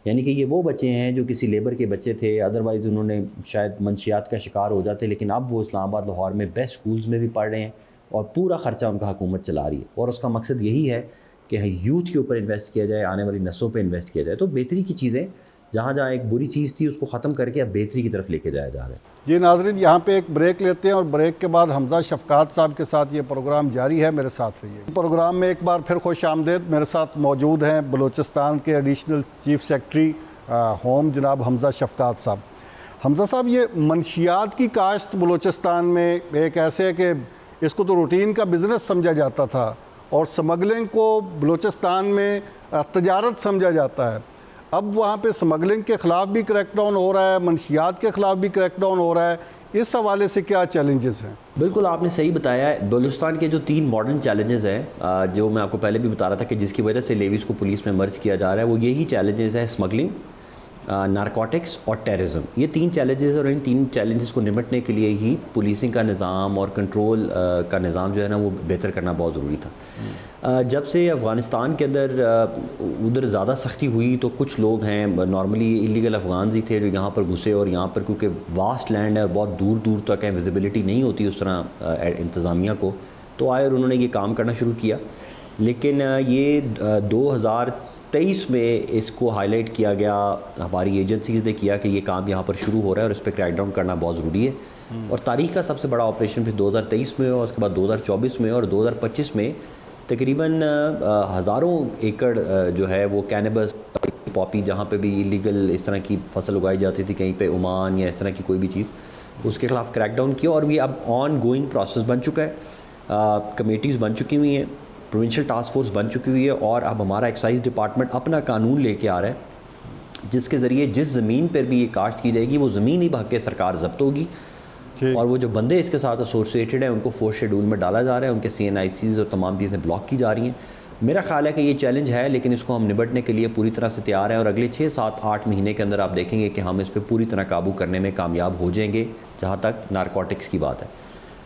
Speaker 1: یعنی کہ یہ وہ بچے ہیں جو کسی لیبر کے بچے تھے, ادروائز انہوں نے شاید منشیات کا شکار ہو جاتے, لیکن اب وہ اسلام آباد لاہور میں بیسٹ اسکولز میں بھی پڑھ رہے ہیں اور پورا خرچہ ان کا حکومت چلا رہی ہے. اور اس کا مقصد یہی ہے کہ یوتھ کے اوپر انویسٹ کیا جائے, آنے والی نسلوں پہ انویسٹ کیا جائے. تو بہتری کی چیزیں, جہاں جہاں ایک بری چیز تھی اس کو ختم کر کے اب بہتری کی طرف لے کے جایا جا رہا ہے.
Speaker 2: جی ناظرین, یہاں پہ ایک بریک لیتے ہیں اور بریک کے بعد حمزہ شفقات صاحب کے ساتھ یہ پروگرام جاری ہے. میرے ساتھ رہیے. پروگرام میں ایک بار پھر خوش آمدید. میرے ساتھ موجود ہیں بلوچستان کے ایڈیشنل چیف سیکرٹری ہوم جناب حمزہ شفقات صاحب. حمزہ صاحب, یہ منشیات کی کاشت بلوچستان میں ایک ایسے ہے کہ اس کو تو روٹین کا بزنس سمجھا جاتا تھا, اور سمگلنگ کو بلوچستان میں تجارت سمجھا جاتا ہے. اب وہاں پہ سمگلنگ کے خلاف بھی کریک ڈاؤن ہو رہا ہے, منشیات کے خلاف بھی کریک ڈاؤن ہو رہا ہے. اس حوالے سے کیا چیلنجز ہیں؟
Speaker 1: بالکل آپ نے صحیح بتایا ہے. بلوچستان کے جو 3 ماڈرن چیلنجز ہیں جو میں آپ کو پہلے بھی بتا رہا تھا کہ جس کی وجہ سے لیویز کو پولیس میں مرج کیا جا رہا ہے، وہ یہی چیلنجز ہیں: اسمگلنگ، نارکوٹکس اور ٹیررزم. یہ 3 چیلنجز، اور ان 3 چیلنجز کو نمٹنے کے لیے ہی پولیسنگ کا نظام اور کنٹرول کا نظام جو ہے نا وہ بہتر کرنا بہت ضروری تھا. جب سے افغانستان کے اندر ادھر زیادہ سختی ہوئی تو کچھ لوگ ہیں نارملی ایلیگل افغانز ہی تھے جو یہاں پر گھسے، اور یہاں پر کیونکہ واسٹ لینڈ ہے، بہت دور دور تک ہے، ویزیبلٹی نہیں ہوتی اس طرح انتظامیہ کو، تو آئے اور انہوں نے یہ کام کرنا شروع کیا. لیکن یہ 2023 میں اس کو ہائی لائٹ کیا گیا، ہماری ایجنسیز نے کیا کہ یہ کام یہاں پر شروع ہو رہا ہے اور اس پہ کریک ڈاؤن کرنا بہت ضروری ہے. اور تاریخ کا سب سے بڑا آپریشن پھر 2023 میں، اور اس کے بعد 2024 میں، اور 2025 میں تقریباً ہزاروں ایکڑ جو ہے وہ کینبس، پاپی، جہاں پہ بھی ایلیگل اس طرح کی فصل اگائی جاتی تھی کہیں پہ عمان یا اس طرح کی کوئی بھی چیز، اس کے خلاف کریک ڈاؤن کیا. اور یہ اب آن گوئنگ پروسیس بن چکا ہے، کمیٹیز بن چکی ہوئی ہیں، پروونشل ٹاسک فورس بن چکی ہوئی ہے، اور اب ہمارا ایکسائز ڈپارٹمنٹ اپنا قانون لے کے آ رہا ہے جس کے ذریعے جس زمین پر بھی یہ کاشت کی جائے گی وہ زمین ہی بھگ کے سرکار ضبط ہوگی، اور وہ جو بندے اس کے ساتھ ایسوسیٹڈ ہیں ان کو 4 شیڈول میں ڈالا جا رہا ہے، ان کے CNICs اور تمام چیزیں بلاک کی جا رہی ہیں. میرا خیال ہے کہ یہ چیلنج ہے، لیکن اس کو ہم نبٹنے کے لیے پوری طرح سے تیار ہیں، اور اگلے 6 7 8 مہینے کے اندر آپ دیکھیں گے کہ ہم اس پہ پوری طرح قابو کرنے میں کامیاب ہو جائیں گے جہاں تک نارکوٹکس کی بات ہے.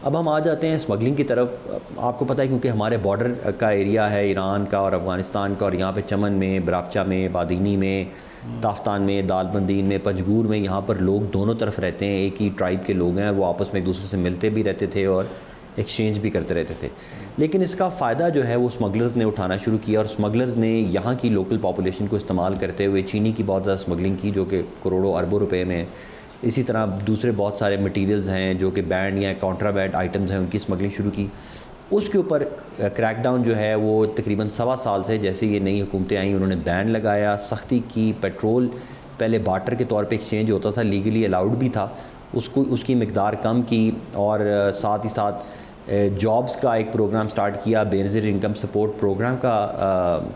Speaker 1: اب ہم آ جاتے ہیں اسمگلنگ کی طرف. آپ کو پتہ ہے کیونکہ ہمارے بارڈر کا ایریا ہے ایران کا اور افغانستان کا، اور یہاں پہ چمن میں، براپچا میں، بادینی میں، تافتان میں، دال بندین میں، پنجگور میں، یہاں پر لوگ دونوں طرف رہتے ہیں، ایک ہی ٹرائب کے لوگ ہیں، وہ آپس میں ایک دوسرے سے ملتے بھی رہتے تھے اور ایکسچینج بھی کرتے رہتے تھے. لیکن اس کا فائدہ جو ہے وہ اسمگلرز نے اٹھانا شروع کیا، اور اسمگلرز نے یہاں کی لوکل پاپولیشن کو استعمال کرتے ہوئے چینی کی بہت زیادہ اسمگلنگ کی جو کہ کروڑوں اربوں روپے میں ہے. اسی طرح دوسرے بہت سارے مٹیریلز ہیں جو کہ بینڈ یا کاؤنٹرا بینڈ آئٹمز ہیں، ان کی اسمگلنگ شروع کی. اس کے اوپر کریک ڈاؤن جو ہے وہ تقریباً 1.25 سال سے، جیسے یہ نئی حکومتیں آئیں انہوں نے بین لگایا، سختی کی. پیٹرول پہلے بارٹر کے طور پہ ایکسچینج ہوتا تھا، لیگلی الاؤڈ بھی تھا، اس کی مقدار کم کی، اور ساتھ ہی ساتھ جابز کا ایک پروگرام سٹارٹ کیا، بے نظیر انکم سپورٹ پروگرام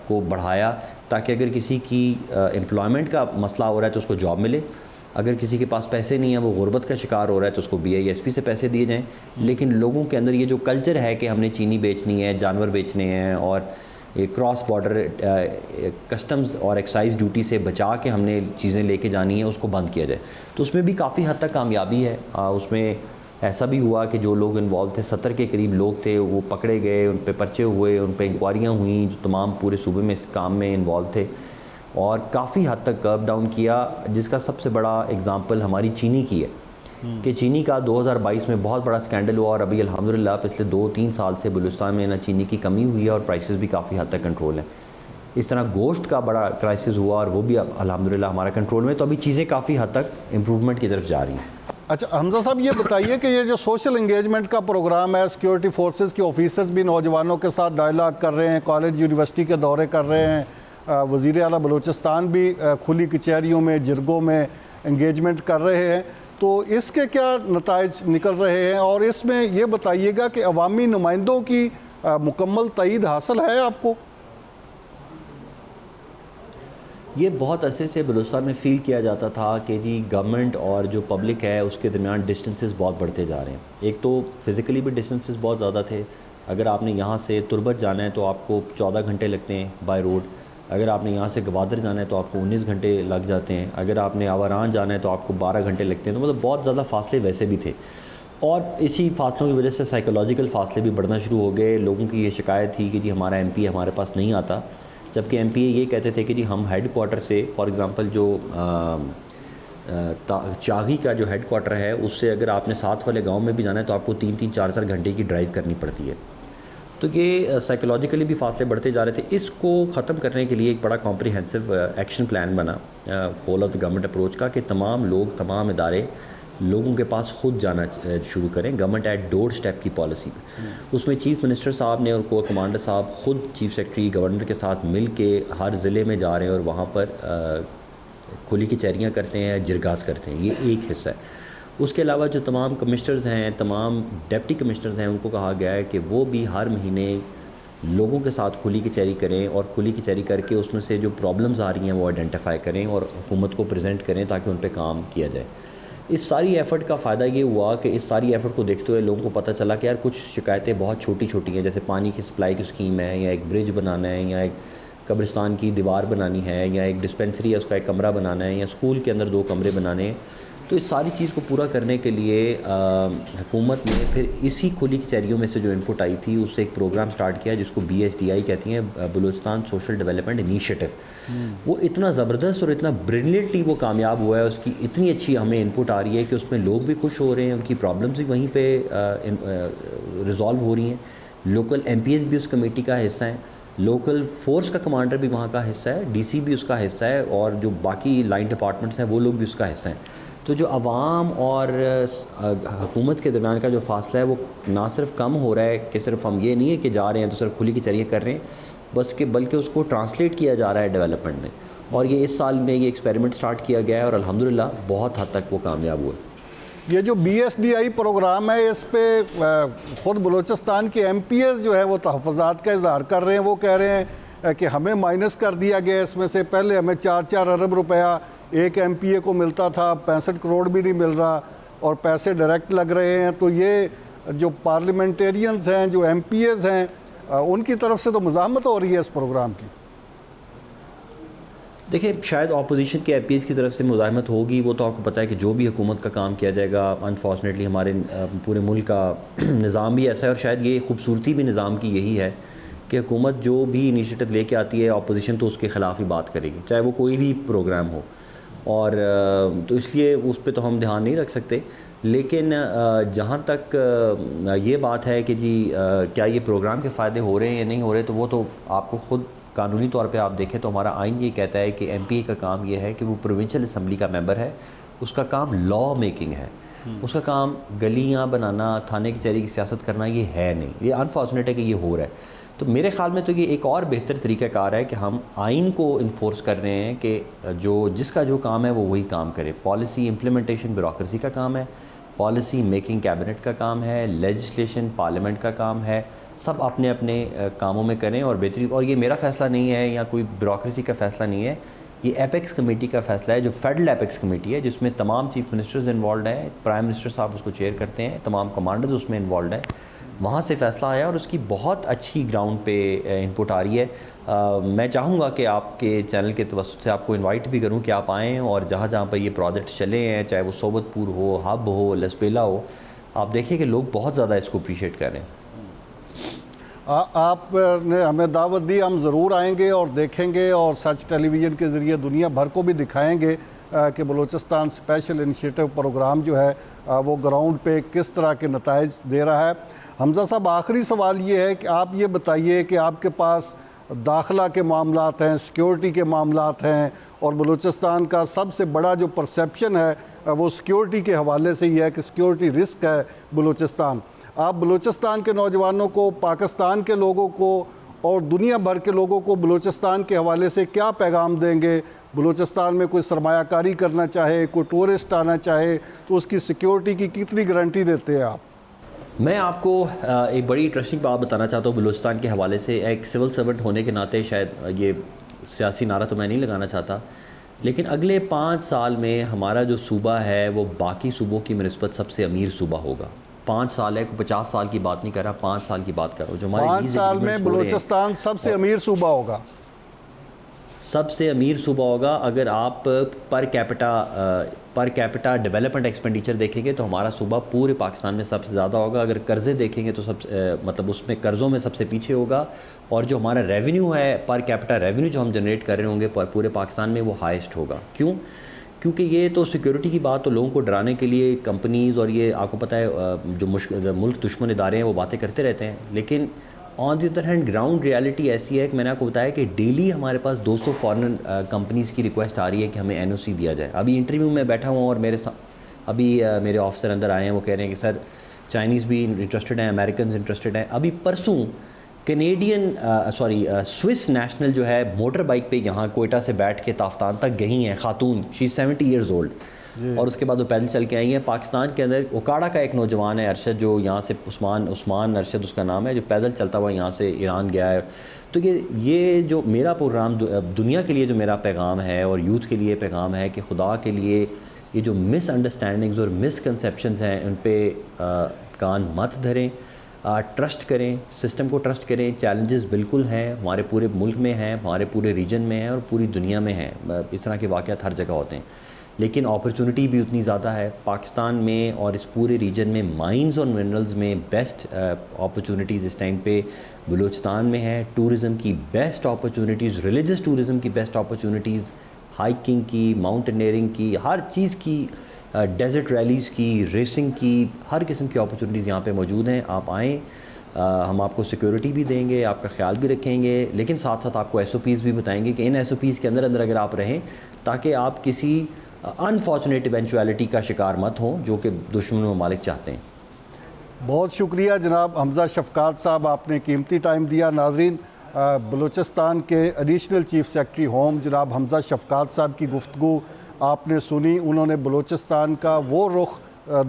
Speaker 1: کو بڑھایا، تاکہ اگر کسی کی امپلائمنٹ کا مسئلہ ہو رہا ہے تو اس کو جاب ملے، اگر کسی کے پاس پیسے نہیں ہیں، وہ غربت کا شکار ہو رہا ہے تو اس کو BISP سے پیسے دیے جائیں. لیکن لوگوں کے اندر یہ جو کلچر ہے کہ ہم نے چینی بیچنی ہے، جانور بیچنے ہیں، اور کراس بارڈر کسٹمز اور ایکسائز ڈیوٹی سے بچا کے ہم نے چیزیں لے کے جانی ہیں، اس کو بند کیا جائے. تو اس میں بھی کافی حد تک کامیابی ہے. اس میں ایسا بھی ہوا کہ جو لوگ انوالو تھے، 70 کے قریب لوگ تھے، وہ پکڑے گئے، ان پہ پرچے ہوئے، ان پہ انکوائریاں ہوئیں، جو تمام پورے صوبے میں اس کام میں انوالو تھے، اور کافی حد تک کرب ڈاؤن کیا. جس کا سب سے بڑا اگزامپل ہماری چینی کی ہے کہ چینی کا 2022 میں بہت بڑا سکینڈل ہوا، اور ابھی الحمدللہ پچھلے 2-3 سال سے بلوچستان میں نہ چینی کی کمی ہوئی ہے اور پرائسز بھی کافی حد تک کنٹرول ہیں. اس طرح گوشت کا بڑا کرائسس ہوا اور وہ بھی اب الحمدللہ ہمارا کنٹرول میں. تو ابھی چیزیں کافی حد تک امپروومنٹ کی طرف جا رہی ہیں.
Speaker 2: اچھا حمزہ صاحب، یہ بتائیے کہ یہ جو سوشل انگیجمنٹ کا پروگرام ہے، سیکیورٹی فورسز کے آفیسرز بھی نوجوانوں کے ساتھ ڈائلاگ کر رہے ہیں، کالج یونیورسٹی کے دورے کر رہے ہیں، وزیر اعلیٰ بلوچستان بھی کھلی کچہریوں میں، جرگوں میں انگیجمنٹ کر رہے ہیں، تو اس کے کیا نتائج نکل رہے ہیں؟ اور اس میں یہ بتائیے گا کہ عوامی نمائندوں کی مکمل تائید حاصل ہے آپ کو؟
Speaker 1: یہ بہت عرصے سے بلوچستان میں فیل کیا جاتا تھا کہ جی گورنمنٹ اور جو پبلک ہے اس کے درمیان ڈسٹنسز بہت بڑھتے جا رہے ہیں. ایک تو فزیکلی بھی ڈسٹنسز بہت زیادہ تھے. اگر آپ نے یہاں سے تربت جانا ہے تو آپ کو 14 گھنٹے لگتے ہیں بائی روڈ. اگر آپ نے یہاں سے گوادر جانا ہے تو آپ کو 19 گھنٹے لگ جاتے ہیں. اگر آپ نے آوران جانا ہے تو آپ کو 12 گھنٹے لگتے ہیں. تو مطلب بہت زیادہ فاصلے ویسے بھی تھے، اور اسی فاصلوں کی وجہ سے سائیکولوجیکل فاصلے بھی بڑھنا شروع ہو گئے. لوگوں کی یہ شکایت تھی کہ جی ہمارا MP ہمارے پاس نہیں آتا، جبکہ MP یہ کہتے تھے کہ جی ہم ہیڈ کوارٹر سے، فار ایگزامپل جو چاغی کا جو ہیڈ کوارٹر ہے اس سے اگر آپ نے ساتھ والے گاؤں میں بھی جانا ہے تو آپ کو 3-3 4-4 گھنٹے کی ڈرائیو کرنی پڑتی ہے. تو یہ سائیکولوجیکلی بھی فاصلے بڑھتے جا رہے تھے. اس کو ختم کرنے کے لیے ایک بڑا کمپریہنسو ایکشن پلان بنا whole of the government approach کا، کہ تمام لوگ، تمام ادارے لوگوں کے پاس خود جانا شروع کریں. گورنمنٹ ایٹ ڈور اسٹیپ کی پالیسی. اس میں چیف منسٹر صاحب نے اور کور کمانڈر صاحب خود چیف سیکرٹری گورنر کے ساتھ مل کے ہر ضلع میں جا رہے ہیں اور وہاں پر کھلی کچہریاں کرتے ہیں، جرگاز کرتے ہیں. یہ ایک حصہ ہے. اس کے علاوہ جو تمام کمشنرز ہیں، تمام ڈپٹی کمشنرز ہیں، ان کو کہا گیا ہے کہ وہ بھی ہر مہینے لوگوں کے ساتھ کھلی کچہری کریں، اور کھلی کچہری کر کے اس میں سے جو پرابلمز آ رہی ہیں وہ آئیڈینٹیفائی کریں اور حکومت کو پریزنٹ کریں تاکہ ان پہ کام کیا جائے. اس ساری ایفرٹ کا فائدہ یہ ہوا کہ اس ساری ایفرٹ کو دیکھتے ہوئے لوگوں کو پتہ چلا کہ یار کچھ شکایتیں بہت چھوٹی چھوٹی ہیں، جیسے پانی کی سپلائی کی اسکیم ہے، یا ایک برج بنانا ہے، یا ایک قبرستان کی دیوار بنانی ہے، یا ایک ڈسپینسری ہے اس کا ایک کمرہ بنانا ہے، یا اسکول کے اندر 2 کمرے بنانے ہیں. تو اس ساری چیز کو پورا کرنے کے لیے حکومت نے پھر اسی کھلی کچہریوں میں سے جو انپٹ آئی تھی اس سے ایک پروگرام سٹارٹ کیا جس کو BSDI کہتی ہیں، بلوچستان سوشل ڈیولپمنٹ انیشیٹو. وہ اتنا زبردست اور اتنا برلینٹلی وہ کامیاب ہوا ہے، اس کی اتنی اچھی ہمیں انپٹ آ رہی ہے کہ اس میں لوگ بھی خوش ہو رہے ہیں، ان کی پرابلمز بھی وہیں پہ ریزالو ہو رہی ہیں. لوکل MPs بھی اس کمیٹی کا حصہ ہیں، لوکل فورس کا کمانڈر بھی وہاں کا حصہ ہے، DC بھی اس کا حصہ ہے، اور جو باقی لائن ڈپارٹمنٹس ہیں وہ لوگ بھی اس کا حصہ ہیں. تو جو عوام اور حکومت کے درمیان کا جو فاصلہ ہے وہ نہ صرف کم ہو رہا ہے کہ صرف ہم یہ نہیں ہے کہ جا رہے ہیں تو صرف کھلی کچہریاں کر رہے ہیں بس، کہ بلکہ اس کو ٹرانسلیٹ کیا جا رہا ہے ڈیولپمنٹ میں. اور یہ اس سال میں یہ ایکسپیریمنٹ سٹارٹ کیا گیا ہے اور الحمدللہ بہت حد تک وہ کامیاب ہوا.
Speaker 2: یہ جو BSDI پروگرام ہے اس پہ خود بلوچستان کے MPs جو ہے وہ تحفظات کا اظہار کر رہے ہیں. وہ کہہ رہے ہیں کہ ہمیں مائنس کر دیا گیا اس میں سے، پہلے ہمیں 4 ارب روپیہ ایک MPA کو ملتا تھا، 65 کروڑ بھی نہیں مل رہا اور پیسے ڈائریکٹ لگ رہے ہیں. تو یہ جو پارلیمنٹیرینز ہیں، جو MPs ہیں، ان کی طرف سے تو مزاحمت ہو رہی ہے اس پروگرام کی.
Speaker 1: دیکھیں شاید اپوزیشن کے MPs کی طرف سے مزاحمت ہوگی، وہ تو آپ کو پتہ ہے کہ جو بھی حکومت کا کام کیا جائے گا انفارچونیٹلی ہمارے پورے ملک کا نظام بھی ایسا ہے، اور شاید یہ خوبصورتی بھی نظام کی یہی ہے کہ حکومت جو بھی انیشیٹو لے کے آتی ہے اپوزیشن تو اس کے خلاف ہی بات کرے گی، چاہے وہ کوئی بھی پروگرام ہو. اور تو اس لیے اس پہ تو ہم دھیان نہیں رکھ سکتے. لیکن جہاں تک یہ بات ہے کہ جی کیا یہ پروگرام کے فائدے ہو رہے ہیں یا نہیں ہو رہے، تو وہ تو آپ کو خود قانونی طور پہ آپ دیکھیں تو ہمارا آئین یہ کہتا ہے کہ MPA کا کام یہ ہے کہ وہ پروونشل اسمبلی کا ممبر ہے، اس کا کام لا میکنگ ہے، اس کا کام گلیاں بنانا، تھانے کچہری کی سیاست کرنا یہ ہے نہیں. یہ انفارچونیٹ ہے کہ یہ ہو رہا ہے. تو میرے خیال میں تو یہ ایک اور بہتر طریقہ کار ہے کہ ہم آئین کو انفورس کر رہے ہیں کہ جس کا جو کام ہے وہ وہی کام کرے. پالیسی امپلیمنٹیشن بیوروکریسی کا کام ہے، پالیسی میکنگ کیبنٹ کا کام ہے، لیجسلیشن پارلیمنٹ کا کام ہے. سب اپنے اپنے کاموں میں کریں اور بہتری. اور یہ میرا فیصلہ نہیں ہے یا کوئی بیوروکریسی کا فیصلہ نہیں ہے، یہ ایپیکس کمیٹی کا فیصلہ ہے جو فیڈرل ایپیکس کمیٹی ہے، جس میں تمام چیف منسٹرز انوالوڈ ہیں، پرائم منسٹر صاحب اس کو چیئر کرتے ہیں، تمام کمانڈرز اس میں انوالوڈ ہیں. وہاں سے فیصلہ آیا اور اس کی بہت اچھی گراؤنڈ پہ انپٹ آ رہی ہے. میں چاہوں گا کہ آپ کے چینل کے توسط سے آپ کو انوائٹ بھی کروں کہ آپ آئیں اور جہاں جہاں پر یہ پروجیکٹ چلے ہیں، چاہے وہ صوبت پور ہو، ہب ہو، لسبیلا ہو، آپ دیکھیں کہ لوگ بہت زیادہ اس کو اپریشیٹ کر رہے ہیں.
Speaker 2: آپ نے ہمیں دعوت دی، ہم ضرور آئیں گے اور دیکھیں گے اور سچ ٹیلی ویژن کے ذریعے دنیا بھر کو بھی دکھائیں گے کہ بلوچستان اسپیشل انیشیٹو پروگرام جو ہے وہ گراؤنڈ پہ کس طرح کے نتائج دے رہا ہے. حمزہ صاحب، آخری سوال یہ ہے کہ آپ یہ بتائیے کہ آپ کے پاس داخلہ کے معاملات ہیں، سیکیورٹی کے معاملات ہیں، اور بلوچستان کا سب سے بڑا جو پرسیپشن ہے وہ سیکیورٹی کے حوالے سے ہی ہے کہ سیکیورٹی رسک ہے بلوچستان. آپ بلوچستان کے نوجوانوں کو، پاکستان کے لوگوں کو اور دنیا بھر کے لوگوں کو بلوچستان کے حوالے سے کیا پیغام دیں گے؟ بلوچستان میں کوئی سرمایہ کاری کرنا چاہے، کوئی ٹورسٹ آنا چاہے تو اس کی سیکیورٹی کی کتنی گارنٹی دیتے ہیں آپ؟
Speaker 1: میں آپ کو ایک بڑی انٹرسٹنگ بات بتانا چاہتا ہوں بلوچستان کے حوالے سے. ایک سول سرونٹ ہونے کے ناطے شاید یہ سیاسی نعرہ تو میں نہیں لگانا چاہتا، لیکن اگلے 5 سال میں ہمارا جو صوبہ ہے وہ باقی صوبوں کی بنسبت سب سے امیر صوبہ ہوگا. 5 سال ہے، کوئی 50 سال کی بات نہیں کر رہا، 5 سال کی بات کر رہا ہوں. جو ہمارے
Speaker 2: 5 سال میں بلوچستان سب سے امیر صوبہ ہوگا،
Speaker 1: سب سے امیر صوبہ ہوگا. اگر آپ پر کیپٹا ڈیولپمنٹ ایکسپینڈیچر دیکھیں گے تو ہمارا صوبہ پورے پاکستان میں سب سے زیادہ ہوگا. اگر قرضے دیکھیں گے تو مطلب اس میں قرضوں میں سب سے پیچھے ہوگا. اور جو ہمارا ریونیو ہے، پر کیپٹا ریونیو جو ہم جنریٹ کر رہے ہوں گے پورے پاکستان میں، وہ ہائیسٹ ہوگا. کیونکہ یہ تو سیکیورٹی کی بات تو لوگوں کو ڈرانے کے لیے کمپنیز اور یہ آپ کو پتہ ہے جو ملک دشمن ادارے ہیں وہ باتیں کرتے رہتے ہیں. لیکن on the other hand ground reality ایسی ہے کہ میں نے آپ کو بتایا کہ ڈیلی ہمارے پاس 200 فارن کمپنیز کی ریکویسٹ آ رہی ہے کہ ہمیں NOC دیا جائے. ابھی انٹرویو میں بیٹھا ہوں اور میرے آفیسر اندر آئے ہیں، وہ کہہ رہے ہیں کہ سر چائنیز بھی انٹرسٹڈ ہیں، امریکنز انٹرسٹڈ ہیں. ابھی پرسوں سوئس نیشنل جو ہے موٹر بائک پہ یہاں کوئٹہ سے بیٹھ کے تافتان تک گئی ہیں، خاتون، شی 70 ایئرز اولڈ، اور اس کے بعد وہ پیدل چل کے آئی ہیں. پاکستان کے اندر اوکاڑا کا ایک نوجوان ہے ارشد، جو یہاں سے عثمان ارشد اس کا نام ہے، جو پیدل چلتا ہوا یہاں سے ایران گیا ہے. تو یہ جو میرا پروگرام دنیا کے لیے جو میرا پیغام ہے اور یوتھ کے لیے پیغام ہے کہ خدا کے لیے یہ جو مس انڈرسٹینڈنگز اور مس کنسیپشنز ہیں ان پہ کان مت دھریں، ٹرسٹ کریں، سسٹم کو ٹرسٹ کریں. چیلنجز بالکل ہیں، ہمارے پورے ملک میں ہیں، ہمارے پورے ریجن میں ہیں اور پوری دنیا میں ہیں. اس طرح کے واقعات ہر جگہ ہوتے ہیں، لیکن اپرچونٹی بھی اتنی زیادہ ہے. پاکستان میں اور اس پورے ریجن میں مائنز اور منرلز میں بیسٹ اپرچونٹیز اس ٹائم پہ بلوچستان میں ہے. ٹورزم کی بیسٹ اپرچونٹیز، ریلیجس ٹورزم کی بیسٹ اپرچونٹیز، ہائکنگ کی، ماؤنٹینئرنگ کی، ہر چیز کی، ڈیزرٹ ریلیز کی، ریسنگ کی، ہر قسم کی اپرچونٹیز یہاں پہ موجود ہیں. آپ آئیں، ہم آپ کو سیکورٹی بھی دیں گے، آپ کا خیال بھی رکھیں گے، لیکن ساتھ ساتھ آپ کو ایس او پیز بھی بتائیں گے کہ ان ایس او پیز کے اندر اگر آپ رہیں تاکہ آپ کسی انفارچونیٹ ایونچویلٹی کا شکار مت ہوں جو کہ دشمن ممالک چاہتے ہیں.
Speaker 2: بہت شکریہ جناب حمزہ شفقات صاحب، آپ نے قیمتی ٹائم دیا. ناظرین، بلوچستان کے ایڈیشنل چیف سیکرٹری ہوم جناب حمزہ شفقات صاحب کی گفتگو آپ نے سنی. انہوں نے بلوچستان کا وہ رخ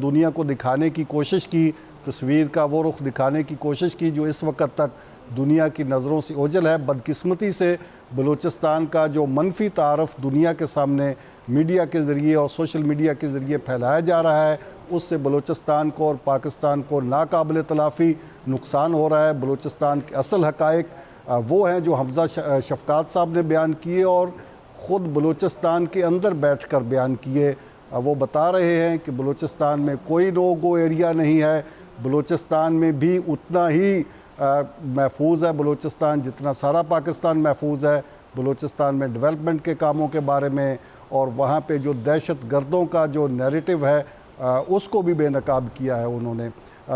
Speaker 2: دنیا کو دکھانے کی کوشش کی، تصویر کا وہ رخ دکھانے کی کوشش کی جو اس وقت تک دنیا کی نظروں سے اوجھل ہے. بدقسمتی سے بلوچستان کا جو منفی تعارف دنیا کے سامنے میڈیا کے ذریعے اور سوشل میڈیا کے ذریعے پھیلایا جا رہا ہے، اس سے بلوچستان کو اور پاکستان کو ناقابل تلافی نقصان ہو رہا ہے. بلوچستان کے اصل حقائق وہ ہیں جو حمزہ شفقات صاحب نے بیان کیے اور خود بلوچستان کے اندر بیٹھ کر بیان کیے. وہ بتا رہے ہیں کہ بلوچستان میں کوئی نو گو ایریا نہیں ہے، بلوچستان میں بھی اتنا ہی محفوظ ہے بلوچستان جتنا سارا پاکستان محفوظ ہے. بلوچستان میں ڈیولپمنٹ کے کاموں کے بارے میں اور وہاں پہ جو دہشت گردوں کا جو نیریٹو ہے اس کو بھی بے نقاب کیا ہے انہوں نے.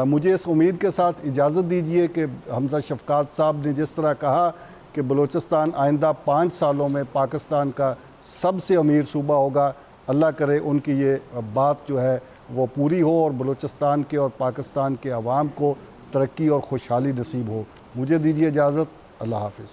Speaker 2: مجھے اس امید کے ساتھ اجازت دیجیے کہ حمزہ شفقات صاحب نے جس طرح کہا کہ بلوچستان آئندہ 5 سالوں میں پاکستان کا سب سے امیر صوبہ ہوگا، اللہ کرے ان کی یہ بات جو ہے وہ پوری ہو اور بلوچستان کے اور پاکستان کے عوام کو ترقی اور خوشحالی نصیب ہو. مجھے دیجیے اجازت. اللہ حافظ.